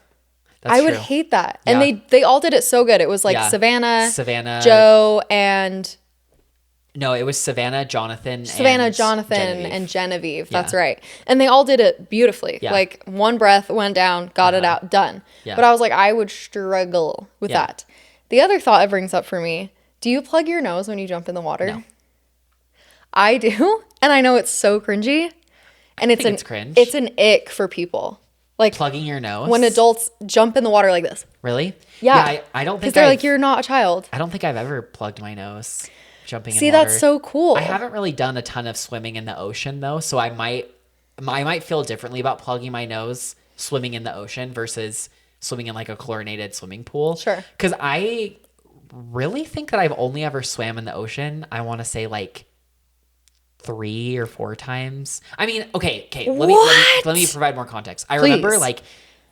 I would hate that. And they all did it so good. It was like Savannah, Joe, and... No, it was Savannah, Jonathan, and Genevieve. That's right. And they all did it beautifully. Yeah. Like one breath, went down, got it out, done. Yeah. But I was like, I would struggle with that. The other thought it brings up for me, do you plug your nose when you jump in the water? No. I do. And I know it's so cringy. And it's cringe. It's an ick for people. Like plugging your nose when adults jump in the water like this. Really? Yeah. I don't think because they're like, you're not a child. I don't think I've ever plugged my nose jumping in water. See, that's so cool. I haven't really done a ton of swimming in the ocean though, so I might feel differently about plugging my nose swimming in the ocean versus swimming in like a chlorinated swimming pool. Sure. Because I really think that I've only ever swam in the ocean. I want to say like 3 or 4 times. I mean, okay. Let me provide more context. I remember like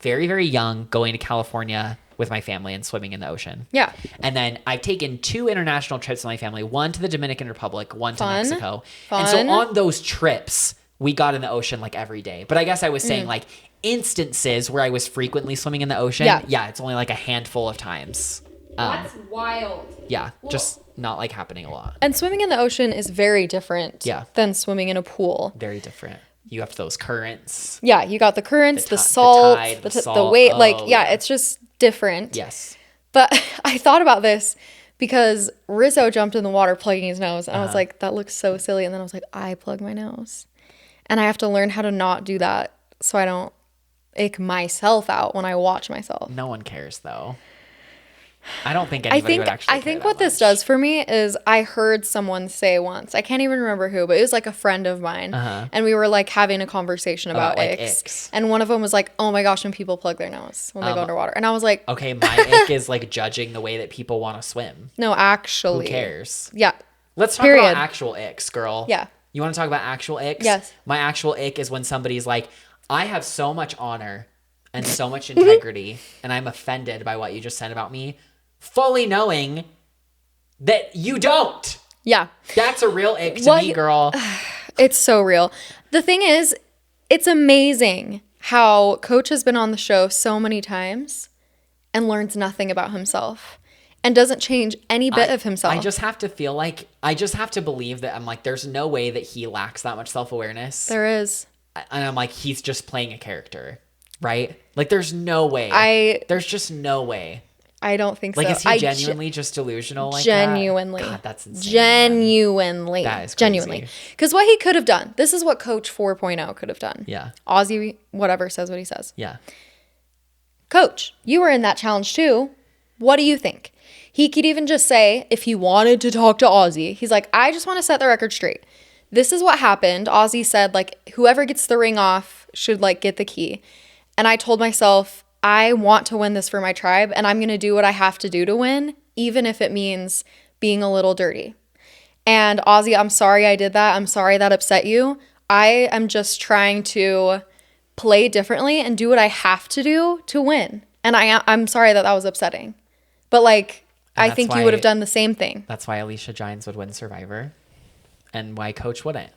very, very young going to California with my family and swimming in the ocean. Yeah. And then I've taken 2 international trips with my family, one to the Dominican Republic, one to Mexico. Fun. And so on those trips, we got in the ocean like every day. But I guess I was saying like instances where I was frequently swimming in the ocean. Yeah, it's only like a handful of times. That's wild. Yeah, just not like happening a lot. And swimming in the ocean is very different than swimming in a pool. Very different. You have those currents. Yeah, you got the currents, the salt, the weight. It's just different. Yes. But I thought about this because Rizzo jumped in the water plugging his nose. And I was like, that looks so silly. And then I was like, I plug my nose. And I have to learn how to not do that so I don't ick myself out when I watch myself. No one cares though. I don't think anybody would actually I think care what that this much. does for me is I heard someone say once, I can't even remember who, but it was like a friend of mine. And we were like having a conversation about like icks. icks. And one of them was like, oh my gosh, when people plug their nose when they go underwater. And I was like, Okay, my ick is like judging the way that people want to swim. no, actually. Who cares? Yeah. Let's talk Period. about actual icks, girl. Yeah. You want to talk about actual icks? Yes. My actual ick is when somebody's like, I have so much honor and so much integrity, and I'm offended by what you just said about me, fully knowing that you don't. Yeah. That's a real ick to me, girl. It's so real. The thing is, it's amazing how Coach has been on the show so many times and learns nothing about himself and doesn't change any bit of himself. I just have to feel like, I just have to believe that I'm like, there's no way that he lacks that much self-awareness. There is. And I'm like, he's just playing a character, right? Like, there's no way. There's just no way. I don't think Like, so. is he genuinely just delusional like genuinely. that? God, that's insane. Genuinely. That is crazy. Genuinely. Because what he could have done, this is what Coach 4.0 could have done. Yeah. Ozzy, whatever, says what he says. Yeah. Coach, you were in that challenge too. What do you think? He could even just say, if he wanted to talk to Ozzy, he's like, I just want to set the record straight. This is what happened. Ozzy said, like, whoever gets the ring off should, like, get the key. And I told myself, I want to win this for my tribe, and I'm going to do what I have to do to win, even if it means being a little dirty. And Ozzy, I'm sorry I did that. I'm sorry that upset you. I am just trying to play differently and do what I have to do to win. And I'm sorry that was upsetting. But, like, I think you would have done the same thing. That's why Alicia Gines would win Survivor and why Coach wouldn't.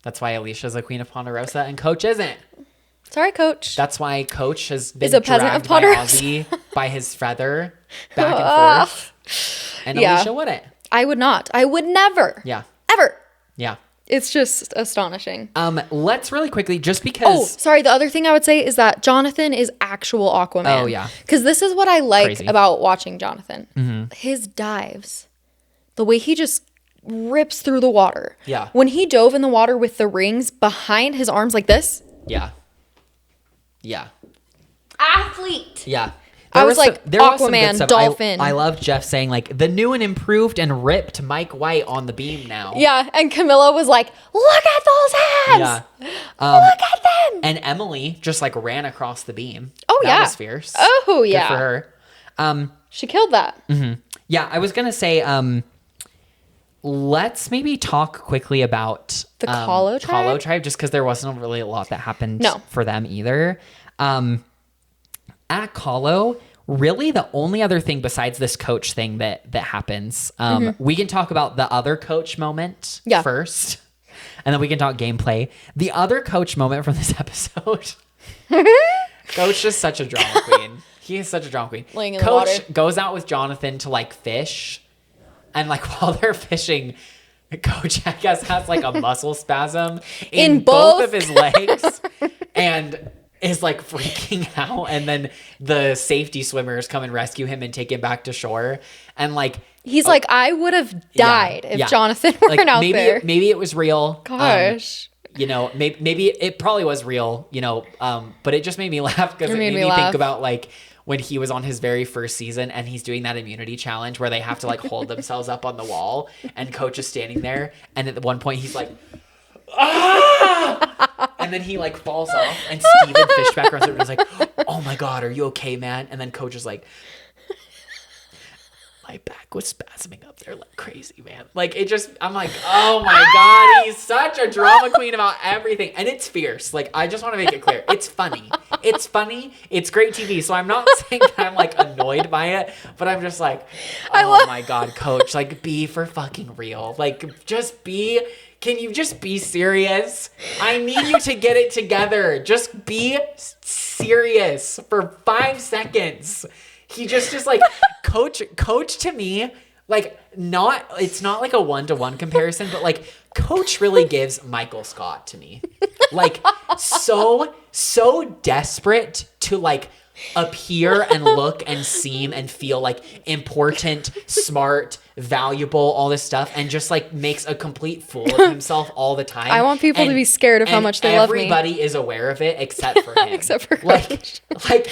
That's why Alicia's a queen of Ponderosa and Coach isn't. Sorry, Coach. That's why Coach has been a peasant of dragged by Ponderosa. Ozzy by his feather back and forth. And Alicia wouldn't. I would not. I would never. Yeah. Ever. Yeah. It's just astonishing. Let's really quickly, just because... Oh, sorry. The other thing I would say is that Jonathan is actual Aquaman. Oh, yeah. Because this is what I like Crazy. about watching Jonathan. His dives. The way he just rips through the water. Yeah. When he dove in the water with the rings behind his arms like this. Yeah. Yeah. Athlete. Yeah. I was like, Aquaman, dolphin. I love Jeff saying, like, the new and improved and ripped Mike White on the beam now. Yeah, and Camilla was like, look at those hands. Yeah. Look at them. And Emily just, like, ran across the beam. Oh, that yeah. was fierce. Oh, yeah. Good for her. She killed that. Yeah, I was going to say, let's maybe talk quickly about The Kalo tribe? Kalo tribe, just because there wasn't really a lot that happened for them either. At Kalo, really the only other thing besides this coach thing that happens, we can talk about the other coach moment first, and then we can talk gameplay. The other coach moment from this episode, Coach is such a drama queen. He is such a drama queen. Laying in the Coach water. goes out with Jonathan to like fish, and like while they're fishing, Coach, I guess, has like a muscle spasm in both of his legs and is like freaking out. And then the safety swimmers come and rescue him and take him back to shore. And like, he's like, I would have died if Jonathan weren't like, out there. Maybe it was real. Gosh. You know, maybe it probably was real, you know, but it just made me laugh because it made me laugh. think about like when he was on his very first season and he's doing that immunity challenge where they have to like hold themselves up on the wall and Coach is standing there. And at one point he's like, ah! And then he like falls off and Steven Fishback runs over and is like, oh my God, are you okay, man? And then Coach is like, my back was spasming up there like crazy, man. Like it just, I'm like, oh my God, he's such a drama queen about everything. And it's fierce. Like, I just want to make it clear. It's funny. It's funny. It's great TV. So I'm not saying that I'm like annoyed by it, but I'm just like, oh my God, Coach, like be for fucking real. Like just be, can you just be serious? I need you to get it together. Just be serious for 5 seconds. He just like coach to me, like it's not like a 1-to-1 comparison, but like Coach really gives Michael Scott to me. Like so desperate to like appear and look and seem and feel like important, smart, valuable, all this stuff, and just like makes a complete fool of himself all the time. I want people to be scared of how much they love me. Everybody is aware of it except for him. Except for Coach. Like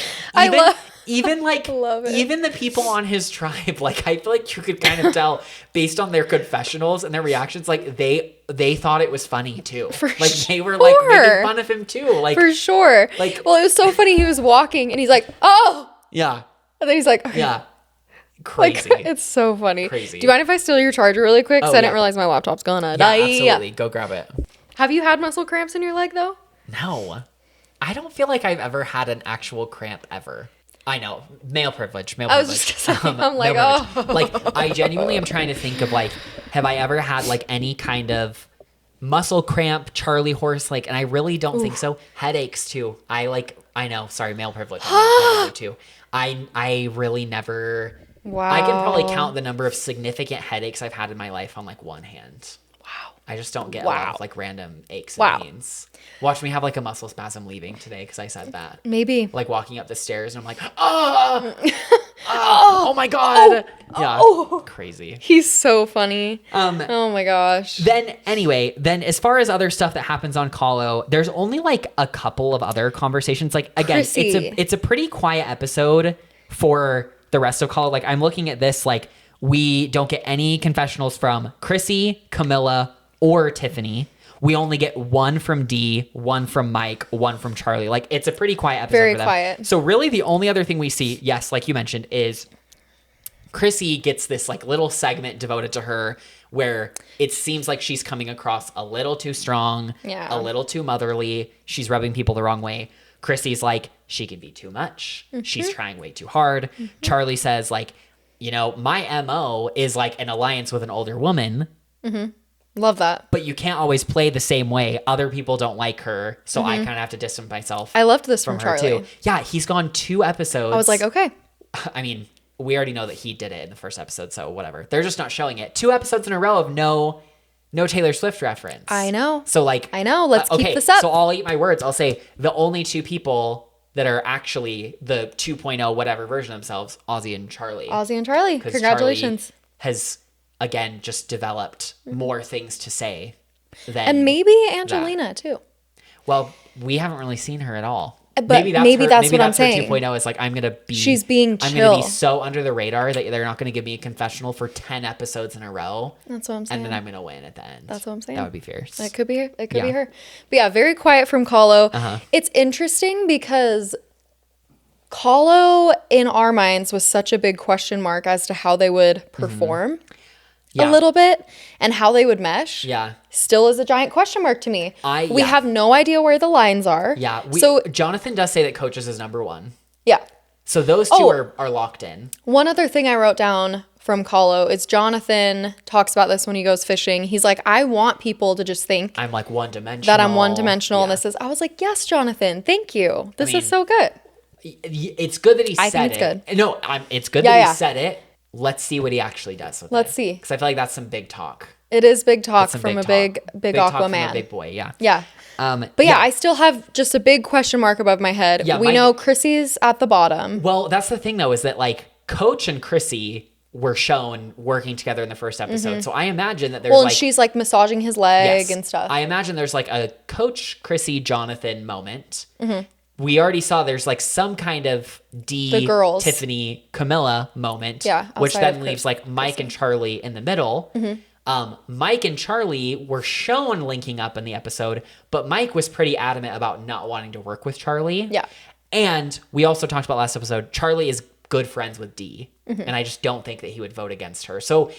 even like Love it. even the people on his tribe, like I feel like you could kind of tell based on their confessionals and their reactions, like they thought it was funny too. Like they were like making fun of him too. Like for sure. Like, well, it was so funny. He was walking and he's like, oh, yeah. And then he's like, okay. Yeah. Crazy. Like, it's so funny. Crazy. Do you mind if I steal your charger really quick? Because I didn't yeah. realize my laptop's gonna Yeah, die. absolutely. Go grab it. Have you had muscle cramps in your leg though? No. I don't feel like I've ever had an actual cramp ever. I know. Male privilege. I was just gonna say, I'm like, oh. Like, I genuinely am trying to think of, like, have I ever had, like, any kind of muscle cramp, Charlie horse, like, and I really don't think so. Headaches, too. I know. Sorry, male privilege. Too. I really never... Wow. I can probably count the number of significant headaches I've had in my life on, like, one hand. Wow. I just don't get a lot of, like, random aches Wow. and pains. Watch me have, like, a muscle spasm leaving today because I said that. Maybe. Like, walking up the stairs and I'm like, oh my God. Yeah. Crazy. He's so funny. Oh my gosh. Then as far as other stuff that happens on Kalo, there's only, like, a couple of other conversations. Like, again, Chrissy. it's a pretty quiet episode for the rest of Kalo. Like, I'm looking at this, like, we don't get any confessionals from Chrissy, Camilla, or Tiffany. We only get one from Dee, one from Mike, one from Charlie. Like, it's a pretty quiet episode. Very for them. quiet. So really the only other thing we see, yes, like you mentioned, is Chrissy gets this, like, little segment devoted to her where it seems like she's coming across a little too strong, a little too motherly. She's rubbing people the wrong way. Chrissy's like, she can be too much. She's trying way too hard. Charlie says, like, you know, my MO is like an alliance with an older woman. Love that. But you can't always play the same way. Other people don't like her. So I kind of have to distance myself. I loved this from her Charlie. too. Yeah, he's gone 2 episodes. I was like, okay. I mean, we already know that he did it in the first episode, so whatever. They're just not showing it. 2 episodes in a row of no Taylor Swift reference. I know. So, like, I know. Let's keep this up. So I'll eat my words. I'll say the only 2 people that are actually the 2.0 whatever version of themselves, Ozzy and Charlie. Ozzy and Charlie. Congratulations. Charlie has, again, just developed more things to say than and maybe Angelina too. Well, we haven't really seen her at all. But maybe that's what I'm saying. Her 2.0 is like, she's being chill. I'm going to be so under the radar that they're not going to give me a confessional for 10 episodes in a row. That's what I'm saying. And then I'm going to win at the end. That's what I'm saying. That would be fierce. It could be her. It could be her. But yeah, very quiet from Kalo. It's interesting because Kalo in our minds was such a big question mark as to how they would perform a little bit and how they would mesh. Yeah. Still is a giant question mark to me. We have no idea where the lines are. Yeah. So Jonathan does say that coaches is number 1. Yeah. So those 2 are locked in. One other thing I wrote down from Kalo is Jonathan talks about this when he goes fishing. He's like, I want people to just think I'm like one-dimensional. that I'm one-dimensional. And this is, I was like, yes, Jonathan, thank you. This is so good. It's good that he said it. I think it's good. No, it's good that he said it. Let's see what he actually does with it. Let's see. Because I feel like that's some big talk. It is big talk from a big Aquaman. A big boy, yeah. Yeah. But yeah, I still have just a big question mark above my head. Yeah, we know Chrissy's at the bottom. Well, that's the thing, though, is that, like, Coach and Chrissy were shown working together in the first episode. So I imagine that there's, and she's, like, massaging his leg and stuff. I imagine there's, like, a Coach, Chrissy, Jonathan moment. We already saw there's, like, some kind of Dee, Tiffany, Camilla moment. Yeah. Which then leaves, like, Mike and Charlie in the middle. Mike and Charlie were shown linking up in the episode, but Mike was pretty adamant about not wanting to work with Charlie. Yeah. And we also talked about last episode, Charlie is good friends with Dee. And I just don't think that he would vote against her. So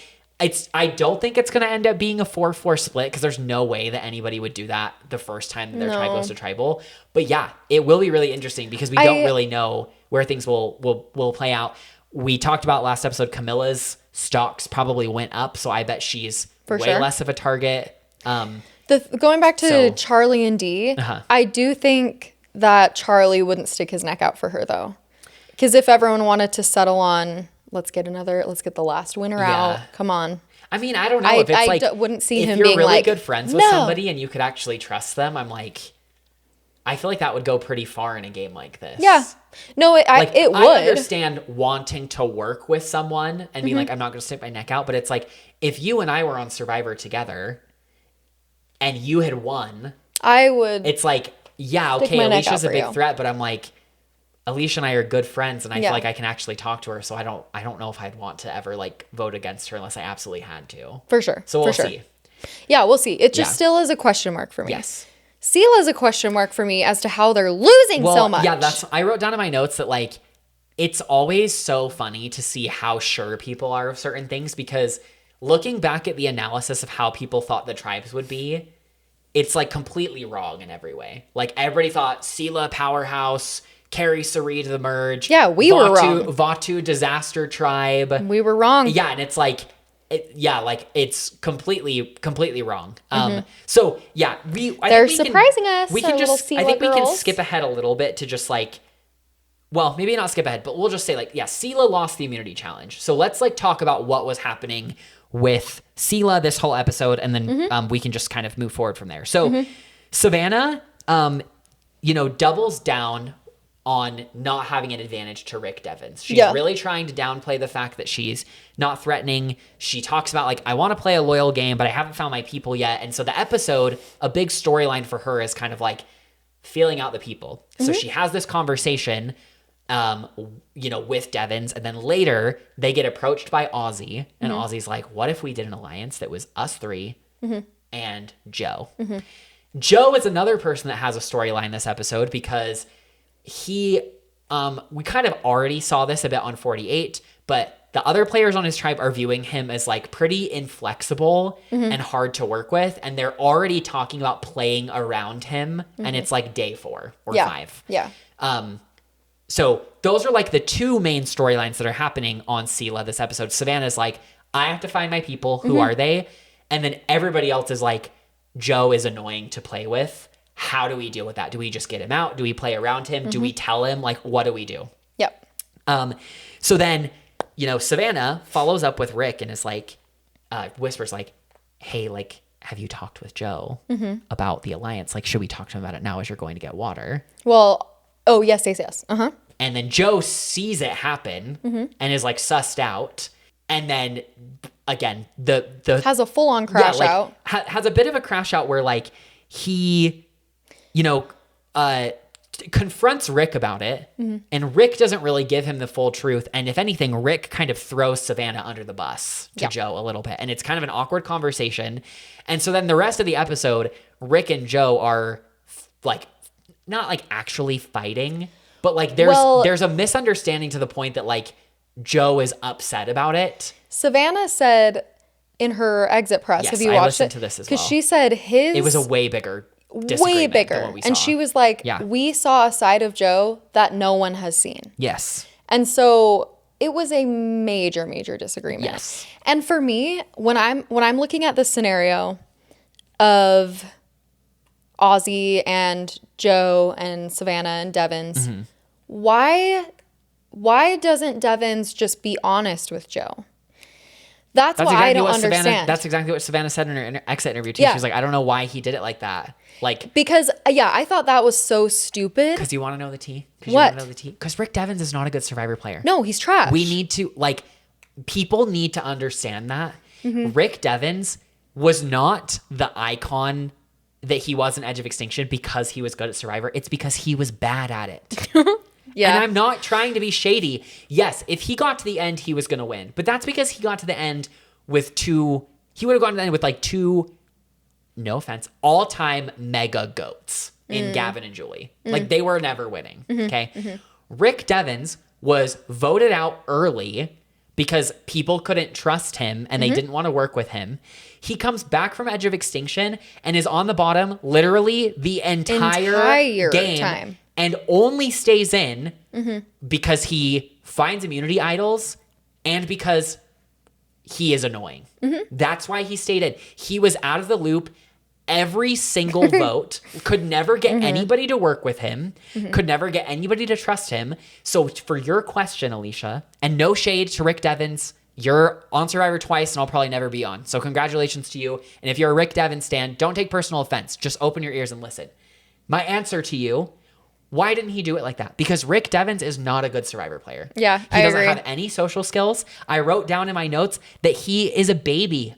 I don't think it's going to end up being a 4-4 split because there's no way that anybody would do that the first time their tribe goes to tribal. But yeah, it will be really interesting because we don't really know where things will play out. We talked about last episode, Camilla's stocks probably went up, so I bet she's less of a target. Going back to Charlie and Dee, I do think that Charlie wouldn't stick his neck out for her though. Because if everyone wanted to settle on, let's get the last winner out. Come on. I mean, I don't know if it's like, wouldn't see if him you're being really like, good friends with somebody and you could actually trust them, I'm like, I feel like that would go pretty far in a game like this. Yeah. No, it would. I understand wanting to work with someone and being like, I'm not going to stick my neck out. But it's like, if you and I were on Survivor together and you had won, I would. It's like, yeah, okay, Alicia's a big threat, but I'm like, Alicia and I are good friends, and I Yeah. feel like I can actually talk to her. So I don't know if I'd want to ever like vote against her unless I absolutely had to. For sure. So we'll For sure. see. Yeah, we'll see. It just Yeah. still is a question mark for me. Yes. Cila is a question mark for me as to how they're losing Well, so much. yeah, I wrote down in my notes that like it's always so funny to see how sure people are of certain things, because looking back at the analysis of how people thought the tribes would be, it's like completely wrong in every way. Like everybody thought Cila powerhouse, Carrie Sari to the merge. Yeah, we were wrong. Vatu disaster tribe. We were wrong. Yeah, and it's like, it's completely wrong. So yeah, They're surprising us. We can our little just, I Cila think we can girls. skip ahead a little bit to just like, well, maybe not skip ahead, but we'll just say like, yeah, Cila lost the immunity challenge. So let's like talk about what was happening with Cila this whole episode, and then we can just kind of move forward from there. So Savannah, doubles down on not having an advantage to Rick Devens. She's really trying to downplay the fact that she's not threatening. She talks about like, I want to play a loyal game, but I haven't found my people yet. And so the episode, a big storyline for her is kind of like feeling out the people. So she has this conversation, with Devens, and then later they get approached by Ozzy, and Ozzy's like, what if we did an alliance that was us three and Joe? Joe is another person that has a storyline this episode, because we kind of already saw this a bit on 48, but the other players on his tribe are viewing him as like pretty inflexible and hard to work with. And they're already talking about playing around him. And it's like day 4 or 5. Yeah. So those are like the two main storylines that are happening on Cila this episode. Savannah's like, I have to find my people. Who are they? And then everybody else is like, Joe is annoying to play with. How do we deal with that? Do we just get him out? Do we play around him? Do we tell him? Like, what do we do? Yep. So then, Savannah follows up with Rick and is like, whispers like, hey, like, have you talked with Joe about the alliance? Like, should we talk to him about it now as you're going to get water? Well, yes. Uh-huh. And then Joe sees it happen and is like sussed out. And then again, the has a full-on crash out. Has a bit of a crash out where like he, confronts Rick about it, and Rick doesn't really give him the full truth. And if anything, Rick kind of throws Savannah under the bus to Joe a little bit. And it's kind of an awkward conversation. And so then the rest of the episode, Rick and Joe are like, not like actually fighting, but like there's a misunderstanding to the point that like Joe is upset about it. Savannah said in her exit press, Yes, have you I watched listened it? to this as well. Because she said it was a way bigger disagreement way than bigger. what we saw. And she was like, we saw a side of Joe that no one has seen. Yes. And so it was a major, major disagreement. Yes. And for me, when I'm looking at this scenario of Ozzy and Joe and Savannah and Devens, why doesn't Devens just be honest with Joe? That's why I don't understand. That's exactly what Savannah said in her exit interview too. Yeah. She's like, I don't know why he did it like that. Like, because I thought that was so stupid. because you want to know the tea? What? Because Rick Devens is not a good Survivor player. No, he's trash. We need to, like, people need to understand that. Mm-hmm. Rick Devens was not the icon that he was in Edge of Extinction because he was good at Survivor. It's because he was bad at it. Yeah. And I'm not trying to be shady. Yes, if he got to the end, he was going to win. But that's because he got to the end with he would have gotten to the end with like two, no offense, all-time mega goats in Gavin and Julie. Like, they were never winning, okay? Rick Devens was voted out early because people couldn't trust him and they didn't want to work with him. He comes back from Edge of Extinction and is on the bottom literally the entire game time. And only stays in because he finds immunity idols and because he is annoying. That's why he stayed in. He was out of the loop every single vote, could never get anybody to work with him, could never get anybody to trust him. So for your question, Alicia, and no shade to Rick Devens, you're on Survivor twice and I'll probably never be on. So congratulations to you. And if you're a Rick Devens stan, don't take personal offense. Just open your ears and listen. My answer to you, why didn't he do it like that? Because Rick Devens is not a good Survivor player. Yeah, He doesn't have any social skills. I wrote down in my notes that he is a baby.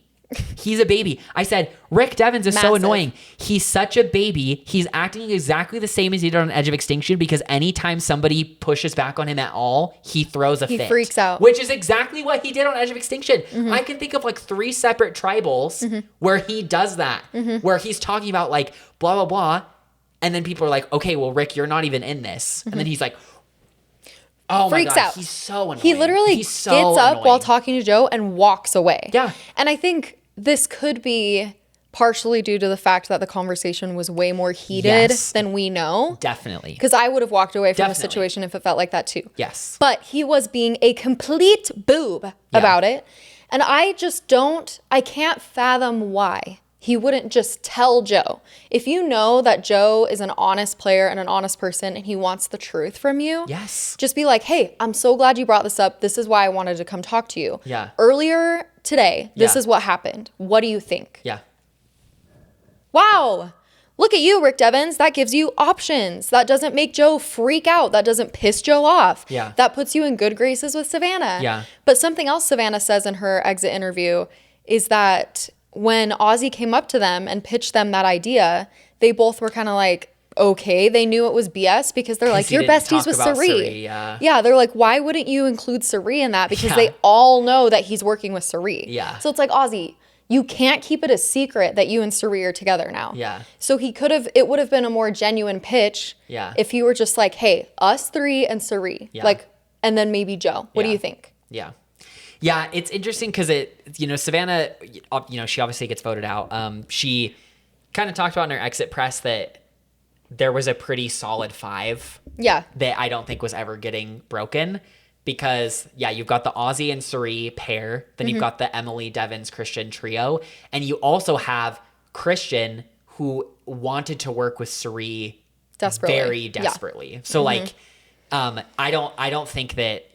He's a baby. I said, Rick Devens is so Massive. annoying. He's such a baby. He's acting exactly the same as he did on Edge of Extinction because anytime somebody pushes back on him at all, he throws a fit. He freaks out. Which is exactly what he did on Edge of Extinction. I can think of like 3 separate tribals where he does that, where he's talking about like blah, blah, blah. And then people are like, okay, well, Rick, you're not even in this. And then he's like, oh freaks my God, out. he's so annoying. He literally gets up annoying. while talking to Joe and walks away. Yeah. And I think this could be partially due to the fact that the conversation was way more heated than we know. Definitely. Because I would have walked away from the situation if it felt like that too. Yes. But he was being a complete boob about it. And I can't fathom why he wouldn't just tell Joe. If you know that Joe is an honest player and an honest person and he wants the truth from you, just be like, hey, I'm so glad you brought this up. This is why I wanted to come talk to you. Yeah. Earlier today, this is what happened. What do you think? Yeah. Wow. Look at you, Rick Devens. That gives you options. That doesn't make Joe freak out. That doesn't piss Joe off. Yeah. That puts you in good graces with Savannah. Yeah. But something else Savannah says in her exit interview is that when Ozzy came up to them and pitched them that idea, they both were kind of like, okay. They knew it was BS because they're like, you're besties with Sari. Yeah, they're like, why wouldn't you include Sari in that? Because they all know that he's working with Sari. Yeah. So it's like, Ozzy, you can't keep it a secret that you and Sari are together now. Yeah. So it would have been a more genuine pitch if he were just like, hey, us 3 and Sari. Like, and then maybe Joe. What do you think? Yeah. Yeah, it's interesting because Savannah, she obviously gets voted out. She kind of talked about in her exit press that there was a pretty solid 5 that I don't think was ever getting broken because, you've got the Ozzy and Sari pair, then you've got the Emily, Devens, Christian trio, and you also have Christian who wanted to work with Sari very desperately. So, I don't think that,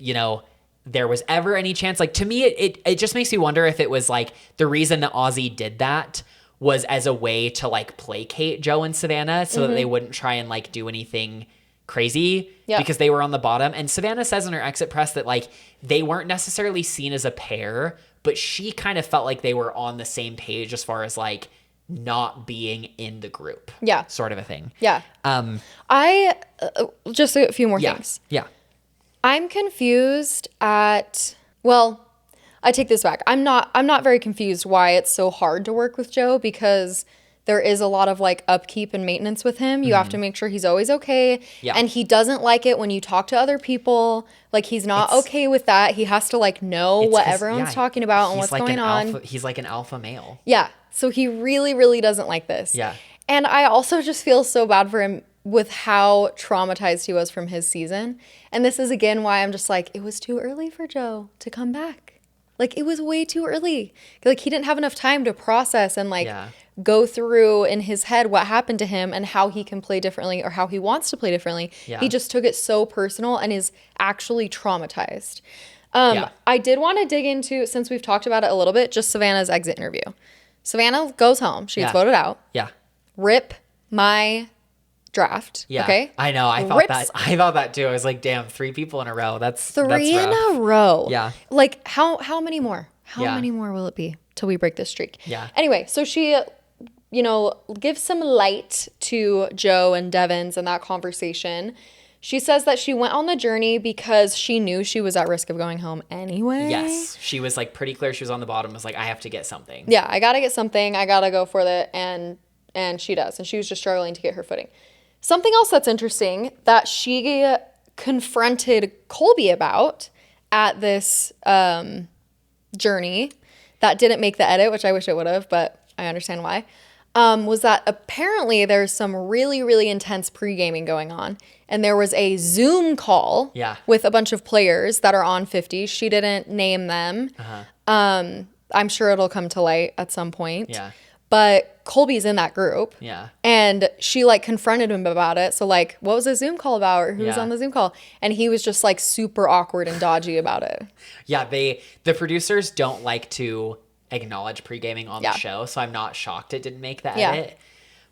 there was ever any chance. Like, to me, it just makes me wonder if it was like the reason that Ozzy did that was as a way to like placate Joe and Savannah so that they wouldn't try and like do anything crazy because they were on the bottom. And Savannah says in her exit press that like they weren't necessarily seen as a pair, but she kind of felt like they were on the same page as far as like not being in the group. Yeah. Sort of a thing. Yeah. I just a few more things. Yeah. I'm confused at, well, I take this back. I'm not very confused why it's so hard to work with Joe because there is a lot of like upkeep and maintenance with him. You have to make sure he's always okay. Yeah. And he doesn't like it when you talk to other people. Like he's not okay with that. He has to like know what everyone's talking about and what's going on. He's like an alpha male. Yeah. So he really, really doesn't like this. Yeah. And I also just feel so bad for him with how traumatized he was from his season. And this is again why I'm just like, it was too early for Joe to come back. Like it was way too early. Like he didn't have enough time to process and like go through in his head what happened to him and how he can play differently or how he wants to play differently. Yeah. He just took it so personal and is actually traumatized. I did want to dig into, since we've talked about it a little bit, just Savannah's exit interview. Savannah goes home. She gets voted out. Yeah. Rip my draft. Yeah. Okay. I know. I thought that too. I was like, damn, 3 people in a row. That's 3 in rough. a row. Yeah. Like how many more? How many more will it be till we break this streak? Yeah. Anyway, so she, gives some light to Joe and Devens in that conversation. She says that she went on the journey because she knew she was at risk of going home anyway. Yes. She was like pretty clear she was on the bottom. Was like, I have to get something. Yeah, I got to get something. I got to go for it. And she does. And she was just struggling to get her footing. Something else that's interesting that she confronted Colby about at this journey that didn't make the edit, which I wish it would have, but I understand why, was that apparently there's some really, really intense pre-gaming going on. And there was a Zoom call with a bunch of players that are on 50. She didn't name them. I'm sure it'll come to light at some point. Yeah. But Colby's in that group. Yeah. And she like confronted him about it. So like, what was the Zoom call about? Or who was on the Zoom call? And he was just like super awkward and dodgy about it. Yeah. The producers don't like to acknowledge pre-gaming on the show. So I'm not shocked it didn't make the edit.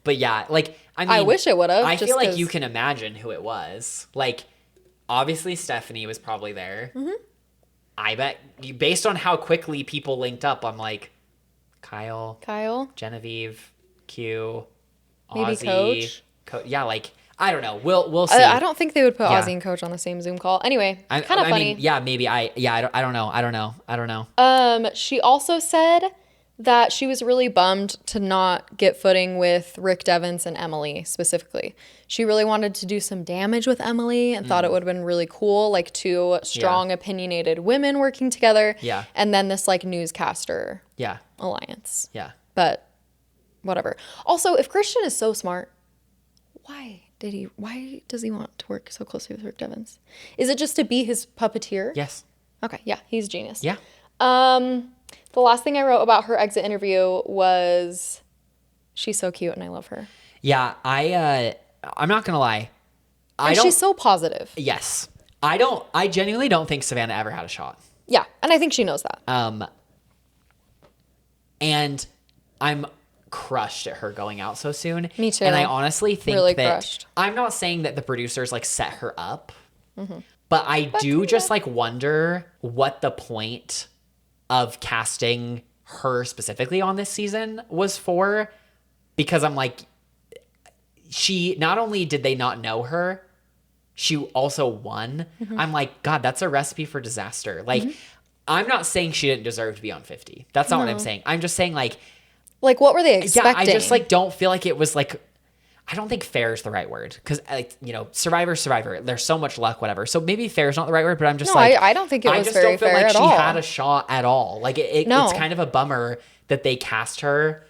But yeah, like, I mean, I wish it would have. I feel like you can imagine who it was. Like, obviously Stephanie was probably there. Mm-hmm. I bet based on how quickly people linked up, I'm like, Kyle. Genevieve, Q, Maybe Ozzy. Yeah, like, I don't know. We'll see. I don't think they would put Ozzy and Coach on the same Zoom call. Anyway, kind of funny. Mean, yeah, maybe. I don't know. She also said that she was really bummed to not get footing with Rick Devens and Emily specifically. She really wanted to do some damage with Emily and thought it would have been really cool, like two strong, opinionated women working together. Yeah. And then this like newscaster alliance. Yeah. But whatever. Also, if Christian is so smart, why does he want to work so closely with Rick Devens? Is it just to be his puppeteer? Yes. Okay, yeah, he's genius. Yeah. The last thing I wrote about her exit interview was she's so cute and I love her. Yeah, I'm not gonna lie. She's so positive. Yes. I genuinely don't think Savannah ever had a shot. Yeah, and I think she knows that. And I'm crushed at her going out so soon. Me too. And I honestly think really that crushed. I'm not saying that the producers like set her up, but I do just like wonder what the point of casting her specifically on this season was for, because I'm like, she not only did they not know her, she also won. I'm like, God, that's a recipe for disaster. Like, I'm not saying she didn't deserve to be on 50. That's not what I'm saying. I'm just saying like what were they expecting? Yeah, I just like don't feel like it was like, I don't think fair is the right word, because like, you know, Survivor, there's so much luck, whatever. So maybe fair is not the right word, but I'm just I don't think it was very fair at all. I just don't feel like she had a shot at all. Like it's kind of a bummer that they cast her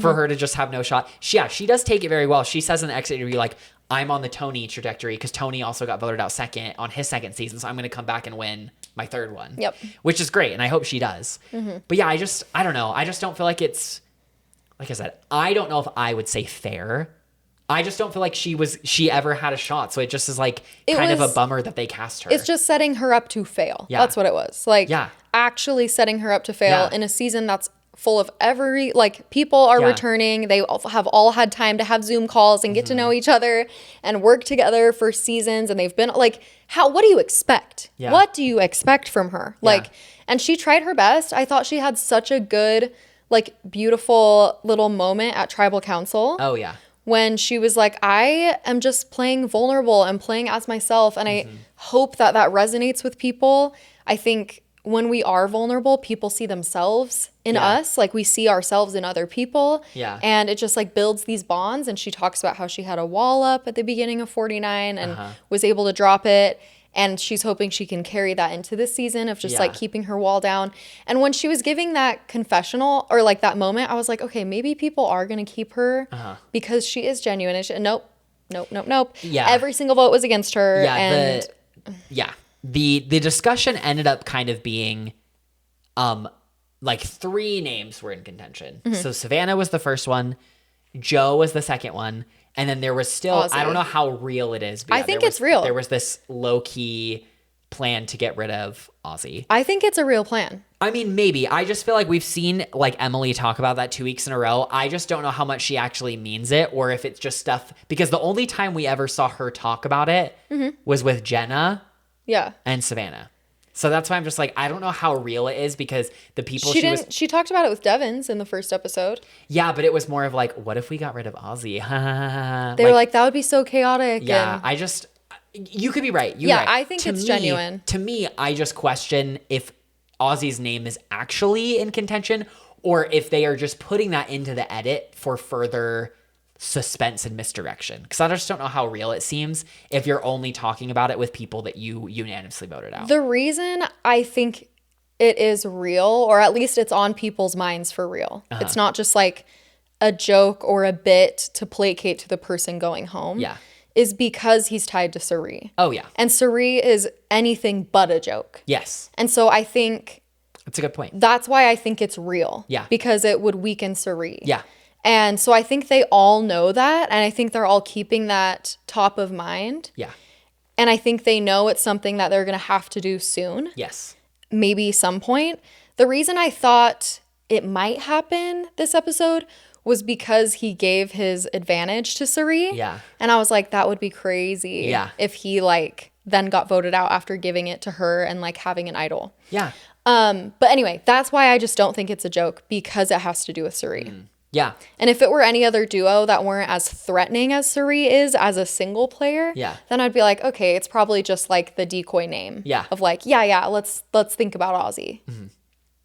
for her to just have no shot. She does take it very well. She says in the exit interview, like, I'm on the Tony trajectory because Tony also got voted out second on his second season, so I'm going to come back and win my third one. Yep. Which is great, and I hope she does. But yeah, I don't know. I just don't feel like it's, like I said, I don't know if I would say fair. I just don't feel like she ever had a shot. So it just is like kind of a bummer that they cast her. It's just setting her up to fail. Yeah. That's what it was. Like actually setting her up to fail in a season that's full of people are returning. They have all had time to have Zoom calls and get to know each other and work together for seasons. And they've been like, what do you expect? Yeah. What do you expect from her? Like, and she tried her best. I thought she had such a good, like, beautiful little moment at Tribal Council. Oh, yeah. When she was like, I am just playing vulnerable and playing as myself. And I hope that resonates with people. I think when we are vulnerable, people see themselves in us. Like, we see ourselves in other people. Yeah. And it just like builds these bonds. And she talks about how she had a wall up at the beginning of 49 and was able to drop it. And she's hoping she can carry that into this season of just like keeping her wall down. And when she was giving that confessional or like that moment, I was like, okay, maybe people are going to keep her because she is genuine. And nope. Yeah. Every single vote was against her. Yeah. The discussion ended up kind of being like three names were in contention. So Savannah was the first one, Joe was the second one, and then there was still Ozzy. I don't know how real it is, but I think it's real. There was this low-key plan to get rid of Ozzy. I think it's a real plan. I mean, maybe. I just feel like we've seen like Emily talk about that 2 weeks in a row. I just don't know how much she actually means it, or if it's just stuff, because the only time we ever saw her talk about it was with Jenna and Savannah. So that's why I'm just like, I don't know how real it is, because the people she talked about it with Devins in the first episode. Yeah, but it was more of like, what if we got rid of Ozzy? They were like, that would be so chaotic. Yeah, you could be right. You're right. I think it's genuine. To me, I just question if Ozzy's name is actually in contention, or if they are just putting that into the edit for further suspense and misdirection, because I just don't know how real it seems if you're only talking about it with people that you unanimously voted out. The reason I think it is real, or at least it's on people's minds for real, it's not just like a joke or a bit to placate to the person going home, is because he's tied to Suri. Oh yeah. And Suri is anything but a joke. Yes. And so I think that's a good point. That's why I think it's real. Yeah. Because it would weaken Suri. Yeah. And so I think they all know that, and I think they're all keeping that top of mind. Yeah. And I think they know it's something that they're going to have to do soon. Yes. Maybe some point. The reason I thought it might happen this episode was because he gave his advantage to Suri. Yeah. And I was like, that would be crazy if he like then got voted out after giving it to her and like having an idol. Yeah. But anyway, that's why I just don't think it's a joke, because it has to do with Suri. Yeah. And if it were any other duo that weren't as threatening as Suri is as a single player, then I'd be like, okay, it's probably just like the decoy name. Yeah. Of like, let's think about Ozzy.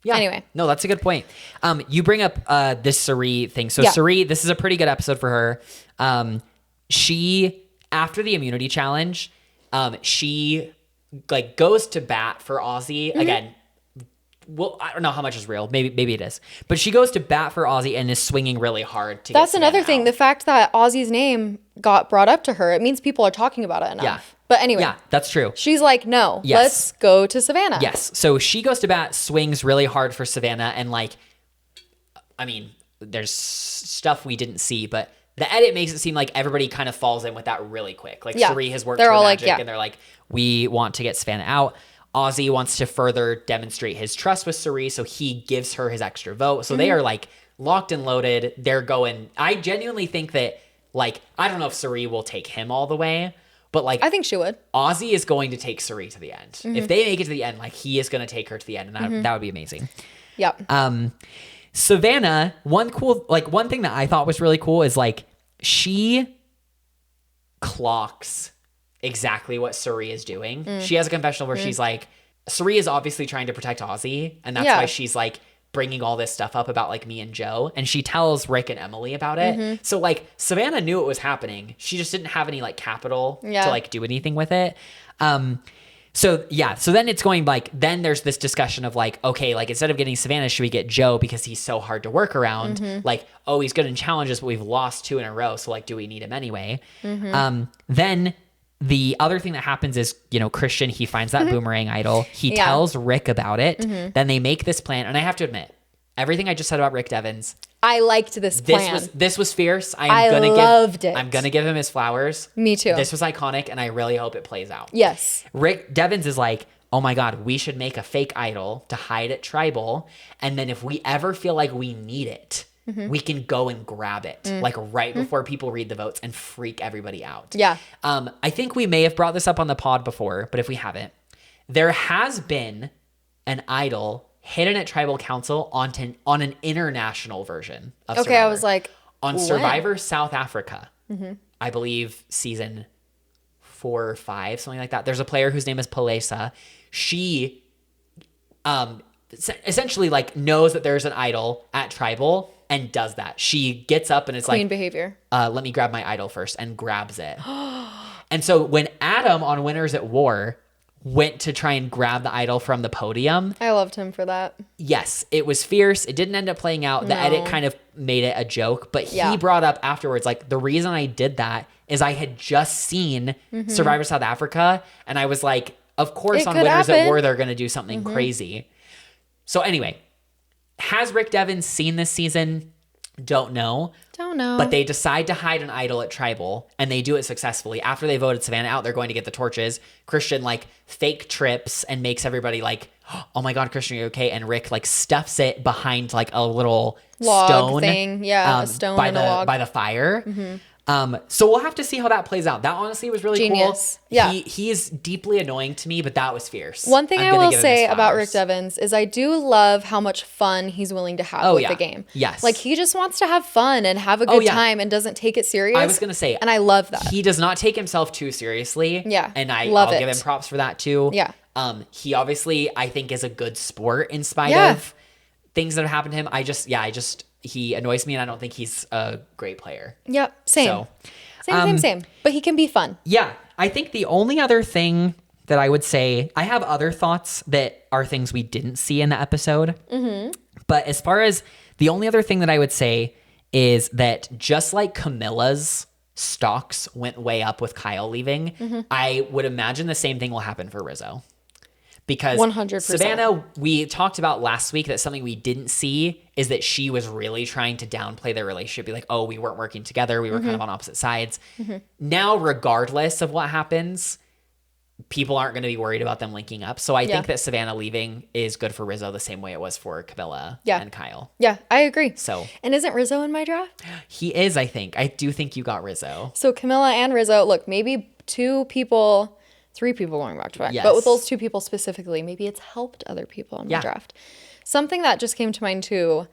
Yeah. Anyway. No, that's a good point. You bring up this Suri thing. So Suri, this is a pretty good episode for her. She, after the immunity challenge, she like goes to bat for Ozzy again. Well, I don't know how much is real. Maybe it is. But she goes to bat for Ozzy and is swinging really hard to get That's another thing. out. The fact that Ozzy's name got brought up to her, it means people are talking about it enough. Yeah. But anyway. Yeah, that's true. She's like, no, let's go to Savannah. Yes. So she goes to bat, swings really hard for Savannah. And like, I mean, there's stuff we didn't see, but the edit makes it seem like everybody kind of falls in with that really quick. Like Suri has worked her magic and they're like, we want to get Savannah out. Ozzy wants to further demonstrate his trust with Suri, so he gives her his extra vote. So they are like locked and loaded. They're going. I genuinely think that, like, I don't know if Suri will take him all the way, but like, I think she would. Ozzy is going to take Suri to the end. If they make it to the end, like, he is going to take her to the end, and that would be amazing. Yep. Savannah, one thing that I thought was really cool is like she clocks exactly what Suri is doing. She has a confessional where she's like, Suri is obviously trying to protect Ozzy, and that's why she's like bringing all this stuff up about like me and Joe, and she tells Rick and Emily about it. So like Savannah knew it was happening. She just didn't have any like capital to like do anything with it. So then it's going like, then there's this discussion of like, okay, like instead of getting Savannah, should we get Joe because he's so hard to work around? Like, oh, he's good in challenges, but we've lost 2 in a row. So like, do we need him anyway? Then the other thing that happens is, you know, Christian, he finds that boomerang idol. He tells Rick about it. Then they make this plan. And I have to admit, everything I just said about Rick Devens, I liked this plan. This was fierce. I loved it. I'm going to give him his flowers. Me too. This was iconic, and I really hope it plays out. Yes. Rick Devens is like, oh my God, we should make a fake idol to hide at Tribal. And then if we ever feel like we need it, we can go and grab it, like right before people read the votes and freak everybody out. Yeah. I think we may have brought this up on the pod before, but if we haven't, there has been an idol hidden at Tribal Council on an international version of Survivor. I was like, on Survivor South Africa, I believe season 4 or 5, something like that. There's a player whose name is Palesa. She essentially like knows that there's an idol at Tribal and does that. She gets up and is Queen like, behavior. Let me grab my idol first, and grabs it. And so when Adam on Winners at War went to try and grab the idol from the podium, I loved him for that. yes, it was fierce. It didn't end up playing out. The edit kind of made it a joke, but he brought up afterwards, like, the reason I did that is I had just seen Survivor South Africa, and I was like, of course on Winners at War they're going to do something crazy. So anyway, has Rick Devens seen this season? Don't know. But they decide to hide an idol at Tribal, and they do it successfully. After they voted Savannah out, they're going to get the torches. Christian like fake trips and makes everybody like, oh my God, Christian, are you okay? And Rick like stuffs it behind like a little log stone thing. Yeah, a stone by and the a log. by the fire. So we'll have to see how that plays out. That honestly was really Genius. cool. Yeah. He is deeply annoying to me, but that was fierce. One thing I'm I gonna will give him say his about Rick flowers. Devens is I do love how much fun he's willing to have with the game. Yes. Like, he just wants to have fun and have a good yeah. time and doesn't take it serious. I was going to say. And I love that. He does not take himself too seriously. Yeah. And Love I'll it. give him props for that too. Yeah. He obviously, I think, is a good sport in spite of things that have happened to him. He annoys me, and I don't think he's a great player. Yep. Same. So, Same. But he can be fun. yeah, I think the only other thing that I would say, I have other thoughts that are things we didn't see in the episode. But as far as the only other thing that I would say is that just like Camilla's stocks went way up with Kyle leaving, I would imagine the same thing will happen for Rizzo. Because 100%. Savannah, we talked about last week that something we didn't see is that she was really trying to downplay their relationship, be like, oh, we weren't working together. We were kind of on opposite sides. Now, regardless of what happens, people aren't going to be worried about them linking up. So I think that Savannah leaving is good for Rizzo the same way it was for Camilla and Kyle. Yeah, I agree. So, and isn't Rizzo in my draft? he is, I think. I do think you got Rizzo. So Camilla and Rizzo, look, maybe 2 people 3 people going back to back. Yes. But with those 2 people specifically, maybe it's helped other people in the draft. Something that just came to mind too,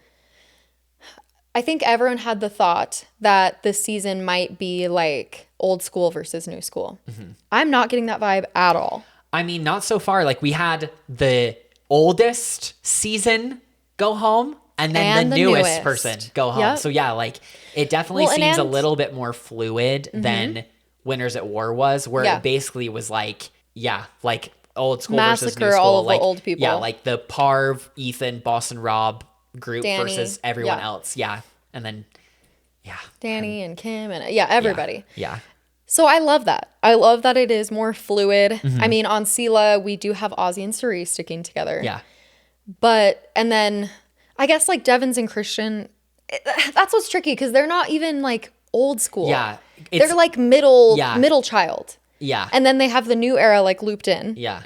I think everyone had the thought that this season might be like old school versus new school. I'm not getting that vibe at all. I mean, not so far. Like, we had the oldest season go home and then the newest person go home. Yep. So yeah, like, it definitely seems a little bit more fluid than Winners at War was, where it basically was like, like old school versus new school. All of like, the old people. Yeah, like the Parv, Ethan, Boston Rob group Danny, versus everyone else. Yeah. And then, Danny and Kim and everybody. Yeah. So I love that. I love that it is more fluid. I mean, on Cila, we do have Ozzy and Suri sticking together. Yeah. But, and then I guess like Devins and Christian, that's what's tricky because they're not even like old school. Yeah. They're like middle child. Yeah. And then they have the new era like looped in. Yeah.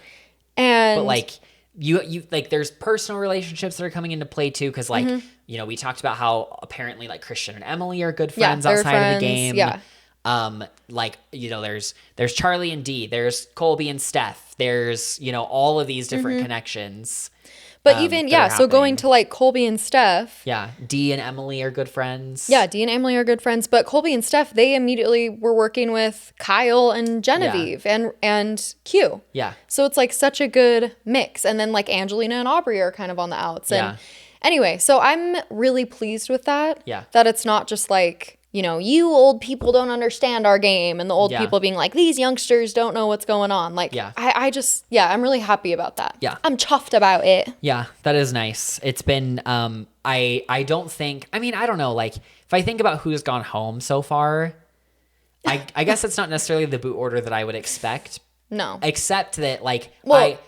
And but like you like there's personal relationships that are coming into play too, because like we talked about how apparently like Christian and Emily are good friends outside of the game. Yeah. Like, there's Charlie and Dee, there's Colby and Steph, there's, all of these different connections. But even, so going to like Colby and Steph. Yeah. Dee and Emily are good friends. Yeah, Dee and Emily are good friends. But Colby and Steph, they immediately were working with Kyle and Genevieve and Q. Yeah. So it's like such a good mix. And then like Angelina and Aubrey are kind of on the outs. And anyway, so I'm really pleased with that. Yeah. That it's not just like, you old people don't understand our game, and the old people being like, these youngsters don't know what's going on. Like, I just, I'm really happy about that. Yeah. I'm chuffed about it. Yeah, that is nice. It's been, I don't think, I mean, I don't know, like, if I think about who's gone home so far, I guess it's not necessarily the boot order that I would expect. No. Except that, like, I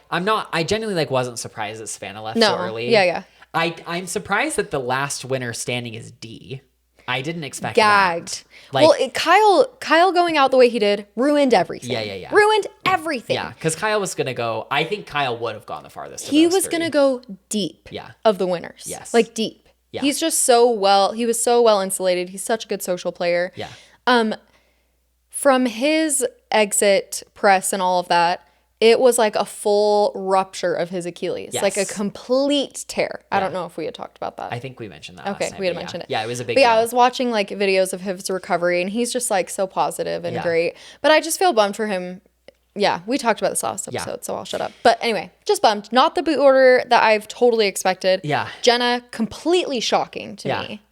genuinely, like, wasn't surprised that Savannah left so early. Yeah. I'm surprised that the last winner standing is D. I didn't expect Gagged. that. Like, Kyle going out the way he did ruined everything. Yeah. Ruined everything. Yeah, because Kyle was going to go, I think Kyle would have gone the farthest. He was going to go deep of the winners. Yes. Like deep. Yeah. He's just he was so well insulated. He's such a good social player. Yeah. From his exit press and all of that, it was like a full rupture of his Achilles. Yes. Like a complete tear. I don't know if we had talked about that. I think we mentioned that. Okay, last time, we had mentioned it. Yeah, it was a big deal. deal. I was watching like videos of his recovery, and he's just like so positive and great. But I just feel bummed for him. Yeah, we talked about this last episode, so I'll shut up. But anyway, just bummed. Not the boot order that I've totally expected. Yeah. Jenna, completely shocking to me.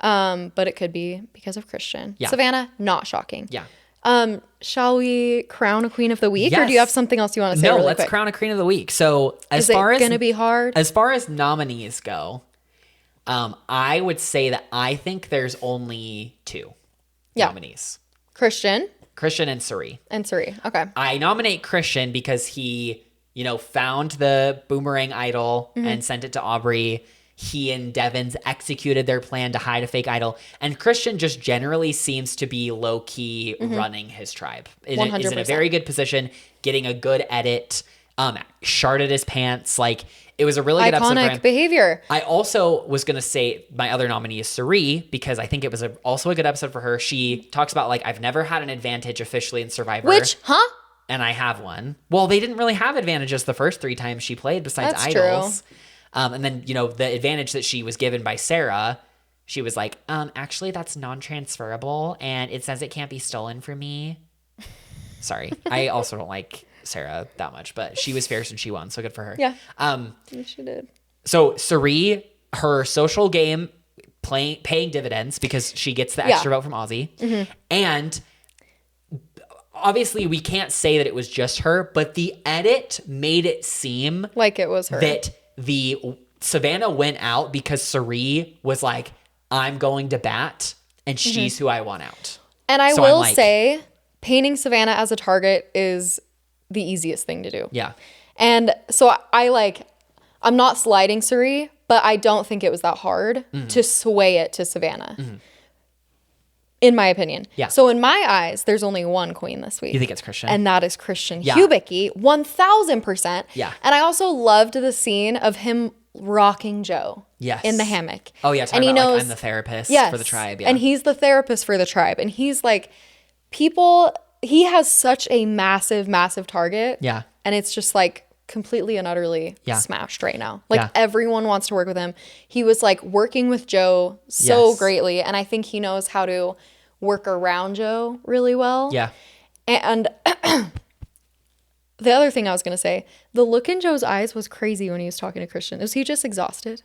But it could be because of Christian. Yeah. Savannah, not shocking. Yeah. Shall we crown a queen of the week, yes. or do you have something else you want to say? No, really let's quick? crown a queen of the week. So is it going to be hard? As far as nominees go, I would say that I think there's only 2 nominees. Christian and Suri. Okay. I nominate Christian because he, found the boomerang idol and sent it to Aubrey. He and Devins executed their plan to hide a fake idol. And Christian just generally seems to be low-key running his tribe. Is in a very good position, getting a good edit, sharded his pants. Like, it was a really good episode for him. Iconic behavior. I also was going to say my other nominee is Suri, because I think it was also a good episode for her. She talks about, like, I've never had an advantage officially in Survivor. And I have one. Well, they didn't really have advantages the first 3 times she played besides That's idols. True. And then, the advantage that she was given by Sarah, she was like, actually, that's non-transferable, and it says it can't be stolen from me. Sorry. I also don't like Sarah that much, but she was fierce and she won, so good for her. Yeah. She did. So, Suri, her social game paying dividends because she gets the extra vote from Ozzy. And obviously, we can't say that it was just her, but the edit made it seem like it was her. That the Savannah went out because Suri was like, I'm going to bat, and she's who I want out. And I will say, painting Savannah as a target is the easiest thing to do. Yeah. And so I'm not sliding Suri, but I don't think it was that hard to sway it to Savannah. In my opinion. Yeah. So in my eyes, there's only one queen this week. You think it's Christian? And that is Christian Hubicki, 1000%. Yeah. And I also loved the scene of him rocking Joe. Yes. In the hammock. Oh yeah, talking about like, I'm the therapist for the tribe. Yeah. And he's the therapist for the tribe. And he's like, people, he has such a massive, massive target. Yeah. And it's just like completely and utterly smashed right now. Like everyone wants to work with him. He was like working with Joe so greatly. And I think he knows how to work around Joe really well. Yeah. And the other thing I was going to say, the look in Joe's eyes was crazy when he was talking to Christian. Was he just exhausted?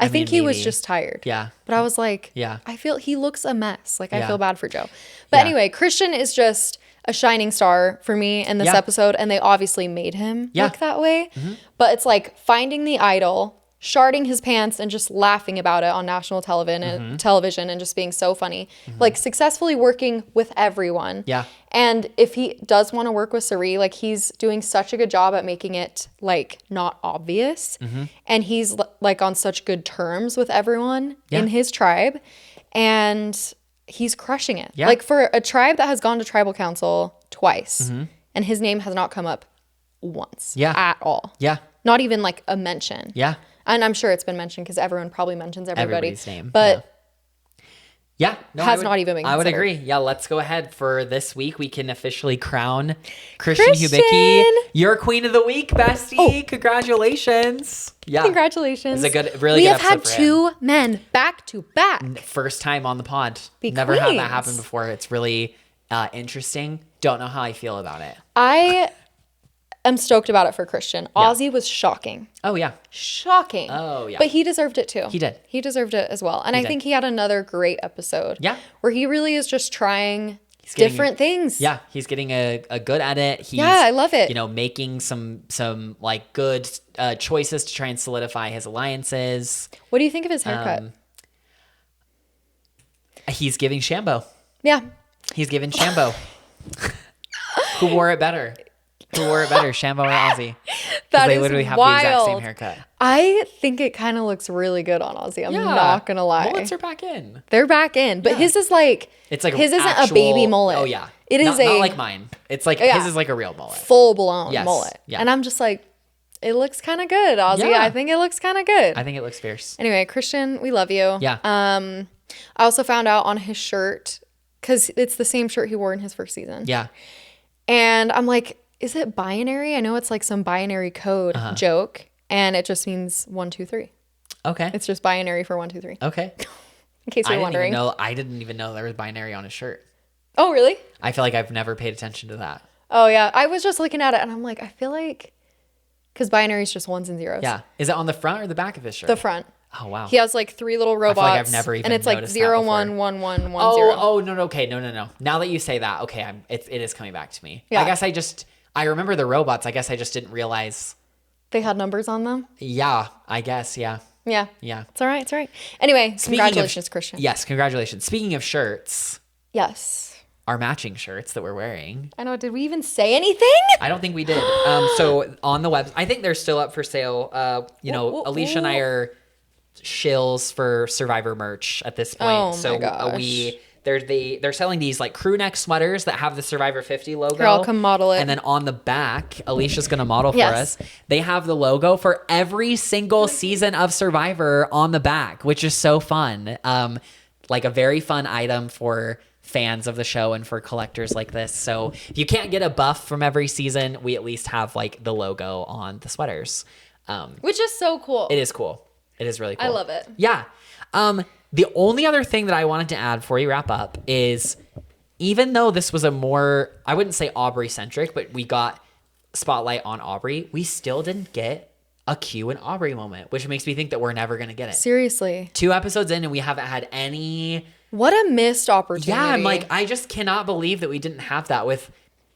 I think he was just tired. Yeah. But I was like, I feel he looks a mess. Like I feel bad for Joe. But anyway, Christian is just a shining star for me in this episode. And they obviously made him look that way. But it's like finding the idol, sharding his pants and just laughing about it on national television and just being so funny. Like successfully working with everyone. Yeah. And if he does want to work with Sari, like he's doing such a good job at making it like not obvious. And he's like on such good terms with everyone in his tribe. And he's crushing it. Yeah. Like for a tribe that has gone to tribal council twice and his name has not come up once at all. Yeah. Not even like a mention. Yeah. And I'm sure it's been mentioned because everyone probably mentions everybody's name. But no, has not even been considered. I would agree. Yeah, let's go ahead. For this week, we can officially crown Christian Hubicki your queen of the week, bestie. Oh. Congratulations. Yeah. Congratulations. It was a really good episode. We have had two men back to back. First time on the pod. Never had that happen before. It's really interesting. Don't know how I feel about it. I'm stoked about it for Christian. Ozzy was shocking. Oh, yeah. Shocking. Oh, yeah. But he deserved it too. He did. He deserved it as well. And I think he had another great episode. Yeah. Where he really is just trying different things. Yeah. He's getting a good edit. He's, I love it. Making some like good choices to try and solidify his alliances. What do you think of his haircut? He's giving Shambo. Yeah. He's giving Shambo. Who wore it better? Shambo or Ozzy? They literally have the exact same haircut. I think it kind of looks really good on Ozzy. I'm not gonna lie. Mullets are back in. They're back in, but his is like his isn't a baby mullet. Oh yeah, it is not like mine. It's like his is like a real mullet, full blown mullet. Yeah. And I'm just like, it looks kind of good, Ozzy. Yeah. I think it looks kind of good. I think it looks fierce. Anyway, Christian, we love you. Yeah. I also found out on his shirt because it's the same shirt he wore in his first season. Yeah. And I'm like, is it binary? I know it's like some binary code joke, and it just means 1, 2, 3. Okay. It's just binary for 1, 2, 3. Okay. In case you're wondering. I didn't even know there was binary on his shirt. Oh, really? I feel like I've never paid attention to that. Oh, yeah. I was just looking at it, and I'm like, I feel like, because binary is just ones and zeros. Yeah. Is it on the front or the back of his shirt? The front. Oh, wow. He has like 3 little robots. I feel like I've never even and it's like 0, 1, 1, 1, 1, 0. Oh, no. Okay. No. Now that you say that, okay, it is coming back to me. Yeah. I guess I remember the robots. I guess I just didn't realize they had numbers on them. Yeah, I guess. Yeah. Yeah. It's all right. Anyway, congratulations, Christian. Yes, congratulations. Speaking of shirts. Yes. Our matching shirts that we're wearing. I know. Did we even say anything? I don't think we did. So on the web, I think they're still up for sale. Alicia and I are shills for Survivor merch at this point. Oh my gosh. They're selling these like crew neck sweaters that have the Survivor 50 logo. Girl, come model it. And then on the back, Alicia's going to model for us. They have the logo for every single season of Survivor on the back, which is so fun. Like a very fun item for fans of the show and for collectors like this. So if you can't get a buff from every season, we at least have like the logo on the sweaters. Which is so cool. It is cool. It is really cool. I love it. Yeah. The only other thing that I wanted to add before we wrap up is, even though this was a more, I wouldn't say Aubrey-centric, but we got spotlight on Aubrey, we still didn't get a Q and Aubrey moment, which makes me think that we're never going to get it. Seriously. 2 episodes in and we haven't had any. What a missed opportunity. Yeah, I'm like, I just cannot believe that we didn't have that with,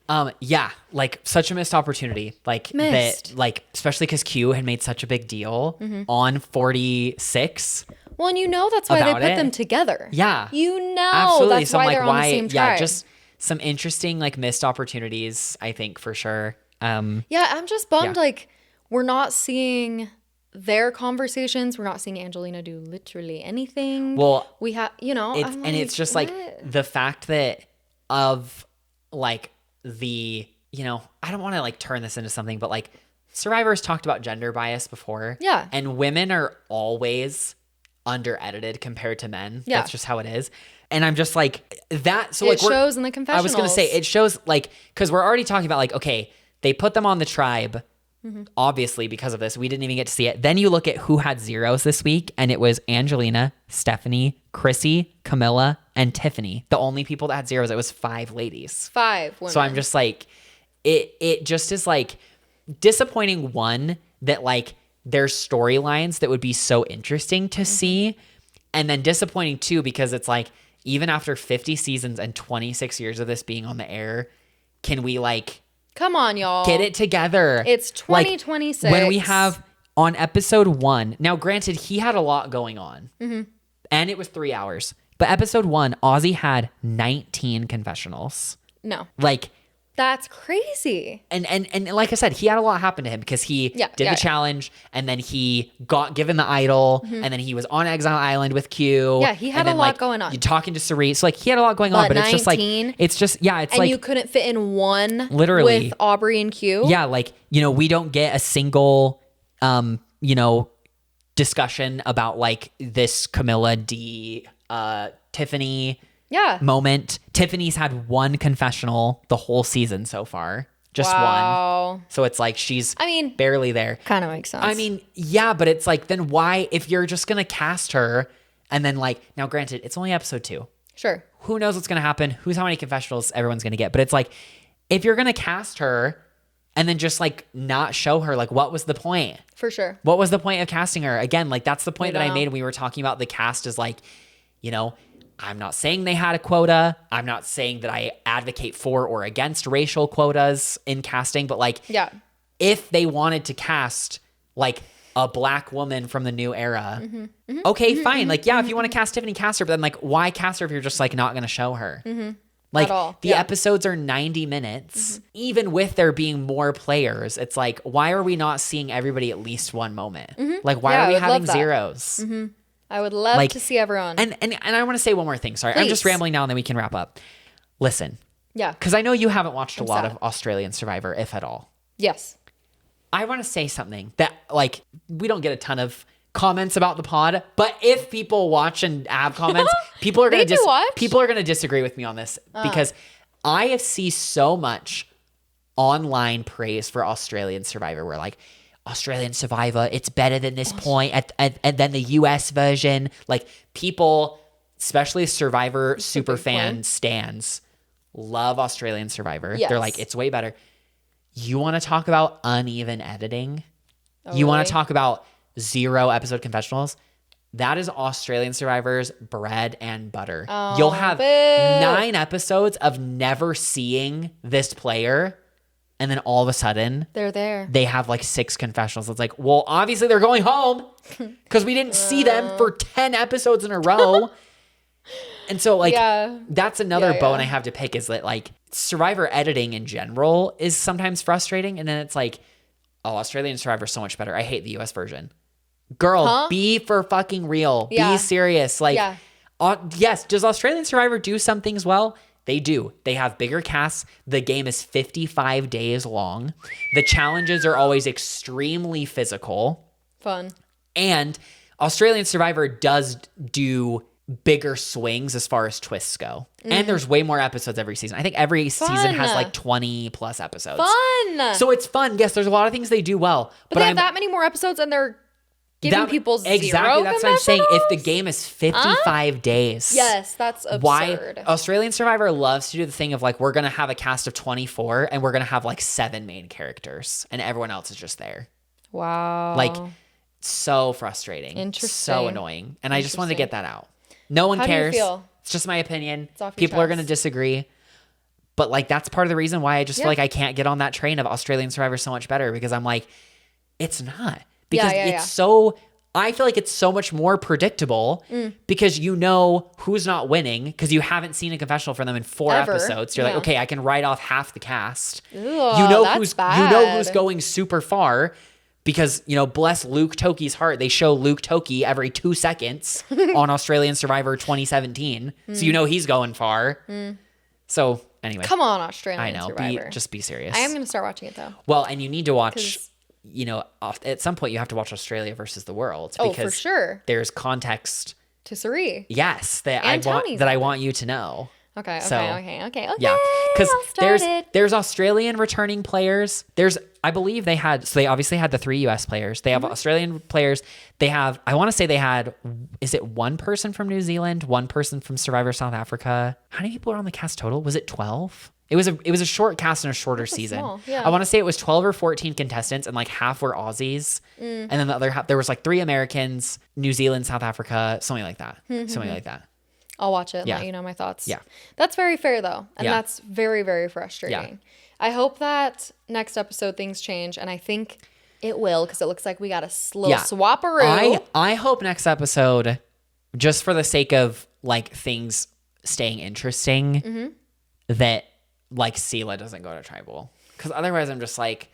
like such a missed opportunity. Like missed. That, like, especially because Q had made such a big deal on 46. Well, and that's why they put them together. Yeah. Absolutely. That's why they're on the same tribe. Yeah, just some interesting like missed opportunities, I think, for sure. I'm just bummed like we're not seeing their conversations. We're not seeing Angelina do literally anything. Well, we have, it's just what? Like the fact that of like the, I don't want to like turn this into something, but like Survivor's talked about gender bias before. Yeah. And women are always under edited compared to men. Yeah. That's just how it is. And I'm just like that. So it shows in the confessionals. I was going to say it shows like, cause we're already talking about like, okay, they put them on the tribe. Obviously because of this, we didn't even get to see it. Then you look at who had zeros this week, and it was Angelina, Stephanie, Chrissy, Camilla, and Tiffany. The only people that had zeros, it was 5 ladies. 5 women. So I'm just like, it just is like disappointing, one, that like there's storylines that would be so interesting to see. And then disappointing too, because it's like, even after 50 seasons and 26 years of this being on the air, can we like, come on, y'all, get it together? It's 2026. Like, when we have on episode 1, now granted, he had a lot going on and it was 3 hours, but episode 1, Ozzy had 19 confessionals. No. Like, that's crazy. And like I said, he had a lot happen to him because he did the challenge, and then he got given the idol, and then he was on Exile Island with Q. Yeah, he had a lot going on. You talking to Cerise, so like he had a lot going on, but 19, it's just like it's and like you couldn't fit in one literally with Aubrey and Q. Yeah, like we don't get a single discussion about like this Camilla D Tiffany moment. Tiffany's had 1 confessional the whole season so far. Just one. So it's like she's barely there. Kind of makes sense. I mean, yeah, but it's like, then why, if you're just going to cast her and then like, now granted, it's only episode 2. Sure. Who knows what's going to happen? Who's how many confessionals everyone's going to get? But it's like, if you're going to cast her and then just like not show her, like what was the point? For sure. What was the point of casting her? Again, like that's the point that I made when we were talking about the cast is like, I'm not saying they had a quota. I'm not saying that I advocate for or against racial quotas in casting, but like, if they wanted to cast like a Black woman from the new era, okay, fine. Like, if you want to cast Tiffany, cast her, but then like, why cast her if you're just like not going to show her? Like the episodes are 90 minutes, even with there being more players. It's like, why are we not seeing everybody at least one moment? Like, why are we having zeros? I would love to see everyone. And I want to say one more thing. Sorry, I'm just rambling now, and then we can wrap up. Listen. Yeah. Because I know you haven't watched a lot of Australian Survivor, if at all. Yes. I want to say something that, like, we don't get a ton of comments about the pod, but if people watch and have comments, people are going to disagree with me on this because I have seen so much online praise for Australian Survivor. Where like, Australian Survivor, it's better than this point and then the US version. Like, people, especially Survivor super fan stans, love Australian Survivor. They're like, it's way better. You want to talk about uneven editing? You want to talk about 0 episode confessionals? That is Australian Survivor's bread and butter. You'll have 9 episodes of never seeing this player, and then all of a sudden, they're there. They have like 6 confessionals. It's like, well, obviously they're going home because we didn't see them for 10 episodes in a row. And so like, that's another bone I have to pick, is that like Survivor editing in general is sometimes frustrating. And then it's like, oh, Australian Survivor is so much better. I hate the US version. Girl, be for fucking real. Be serious. Like, yes, does Australian Survivor do some things well? They do. They have bigger casts. The game is 55 days long. The challenges are always extremely physical. Fun. And Australian Survivor does do bigger swings as far as twists go. And there's way more episodes every season. I think every season has like 20 plus episodes. Fun. So it's fun. Yes, there's a lot of things they do well. But they have that many more episodes and they're giving people zero exactly, that's what I'm saying. If the game is 55 days. Yes, that's absurd. Why? Australian Survivor loves to do the thing of like, we're going to have a cast of 24 and we're going to have like 7 main characters and everyone else is just there. Wow. Like, so frustrating. Interesting. So annoying. And I just wanted to get that out. No one cares. Do you feel? It's just my opinion. It's off your People are chest. going to disagree. But like, that's part of the reason why I just feel like I can't get on that train of Australian Survivor so much better, because I'm like, it's not. Because it's so, I feel like it's so much more predictable because you know who's not winning because you haven't seen a confessional from them in 4 episodes. You're like, okay, I can write off half the cast. Ugh, you know that's bad. You know who's going super far because, you know, bless Luke Toki's heart. They show Luke Toki every 2 seconds on Australian Survivor 2017. So you know he's going far. So anyway. Come on, Australian Survivor. Just be serious. I am going to start watching it though. Well, and you need to watch, you know, at some point you have to watch Australia versus the world. Oh, for sure. There's context to Suri. Yes, that I want you to know. Okay. Yeah, because there's Australian returning players. I believe they obviously had the 3 US players. They have Australian players. They have, I want to say they had, is it 1 person from New Zealand, 1 person from Survivor South Africa? How many people are on the cast total? Was it 12? It was a short cast and a shorter season. Small, yeah. I want to say it was 12 or 14 contestants, and like half were Aussies, and then the other half, there was like 3 Americans, New Zealand, South Africa, something like that. Something like that. I'll watch it and let you know my thoughts. Yeah. That's very fair, though. And that's very, very frustrating. Yeah. I hope that next episode things change. And I think it will, because it looks like we got a slow swap-a-roo. I hope next episode, just for the sake of like things staying interesting, that like Cila doesn't go to tribal. Because otherwise I'm just like,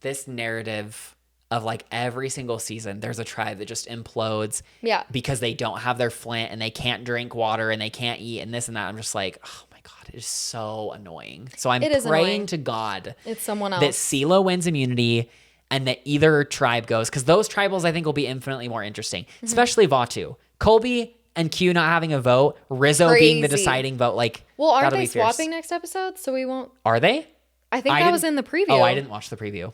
this narrative of like every single season, there's a tribe that just implodes because they don't have their flint and they can't drink water and they can't eat and this and that. I'm just like, oh my God, it is so annoying. So I'm praying to God it's someone else. that Cila wins immunity and that either tribe goes, because those tribals I think will be infinitely more interesting, especially Vatu. Colby and Q not having a vote, Rizzo being the deciding vote. Like, well, aren't they swapping next episode? So we won't. Are they? I think that was in the preview. Oh, I didn't watch the preview.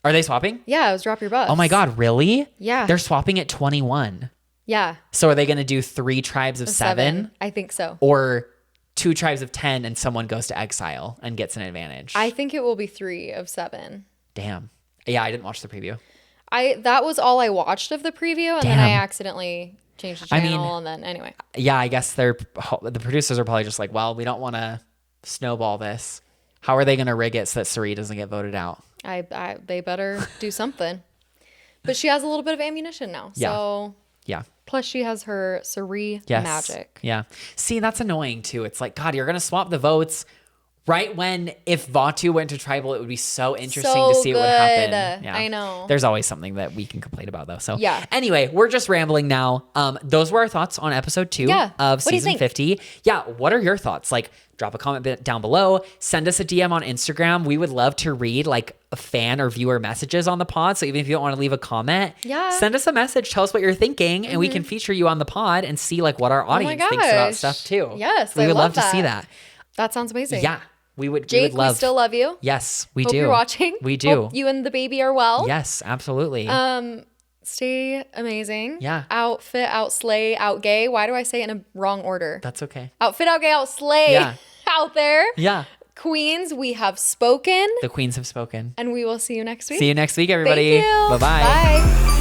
Are they swapping? Yeah, it was Drop Your Buffs. Oh my God, really? Yeah. They're swapping at 21. Yeah. So are they going to do 3 tribes of 7? I think so. Or 2 tribes of 10 and someone goes to exile and gets an advantage? I think it will be 3 of 7. Damn. Yeah, I didn't watch the preview. That was all I watched of the preview, and then I accidentally changed the channel, and then anyway. Yeah, I guess the producers are probably just like, well, we don't want to snowball this. How are they going to rig it so that Suri doesn't get voted out? They better do something. But she has a little bit of ammunition now. So yeah. Plus she has her Suri magic. Yeah. See, that's annoying too. It's like, God, you're going to swap the votes right when, if Vatu went to tribal, it would be so interesting to see what would happen. Yeah. I know. There's always something that we can complain about though. So anyway, we're just rambling now. Those were our thoughts on episode 2 of season 50. Yeah. What are your thoughts? Like, drop a comment down below. Send us a DM on Instagram. We would love to read like fan or viewer messages on the pod. So even if you don't want to leave a comment, send us a message. Tell us what you're thinking, and we can feature you on the pod and see like what our audience thinks about stuff too. Yes, we would love to see that. That sounds amazing. Yeah, we would. Jake, we still love you. Yes, we Hope do. You're watching. We do. Hope you and the baby are well. Yes, absolutely. Stay amazing. Yeah. Outfit, outslay, outgay. Why do I say it in a wrong order? That's okay. Outfit, outgay, outslay. Yeah. Out there. Yeah. Queens, we have spoken. The queens have spoken. And we will see you next week. See you next week, everybody. Thank you. Bye-bye. Bye.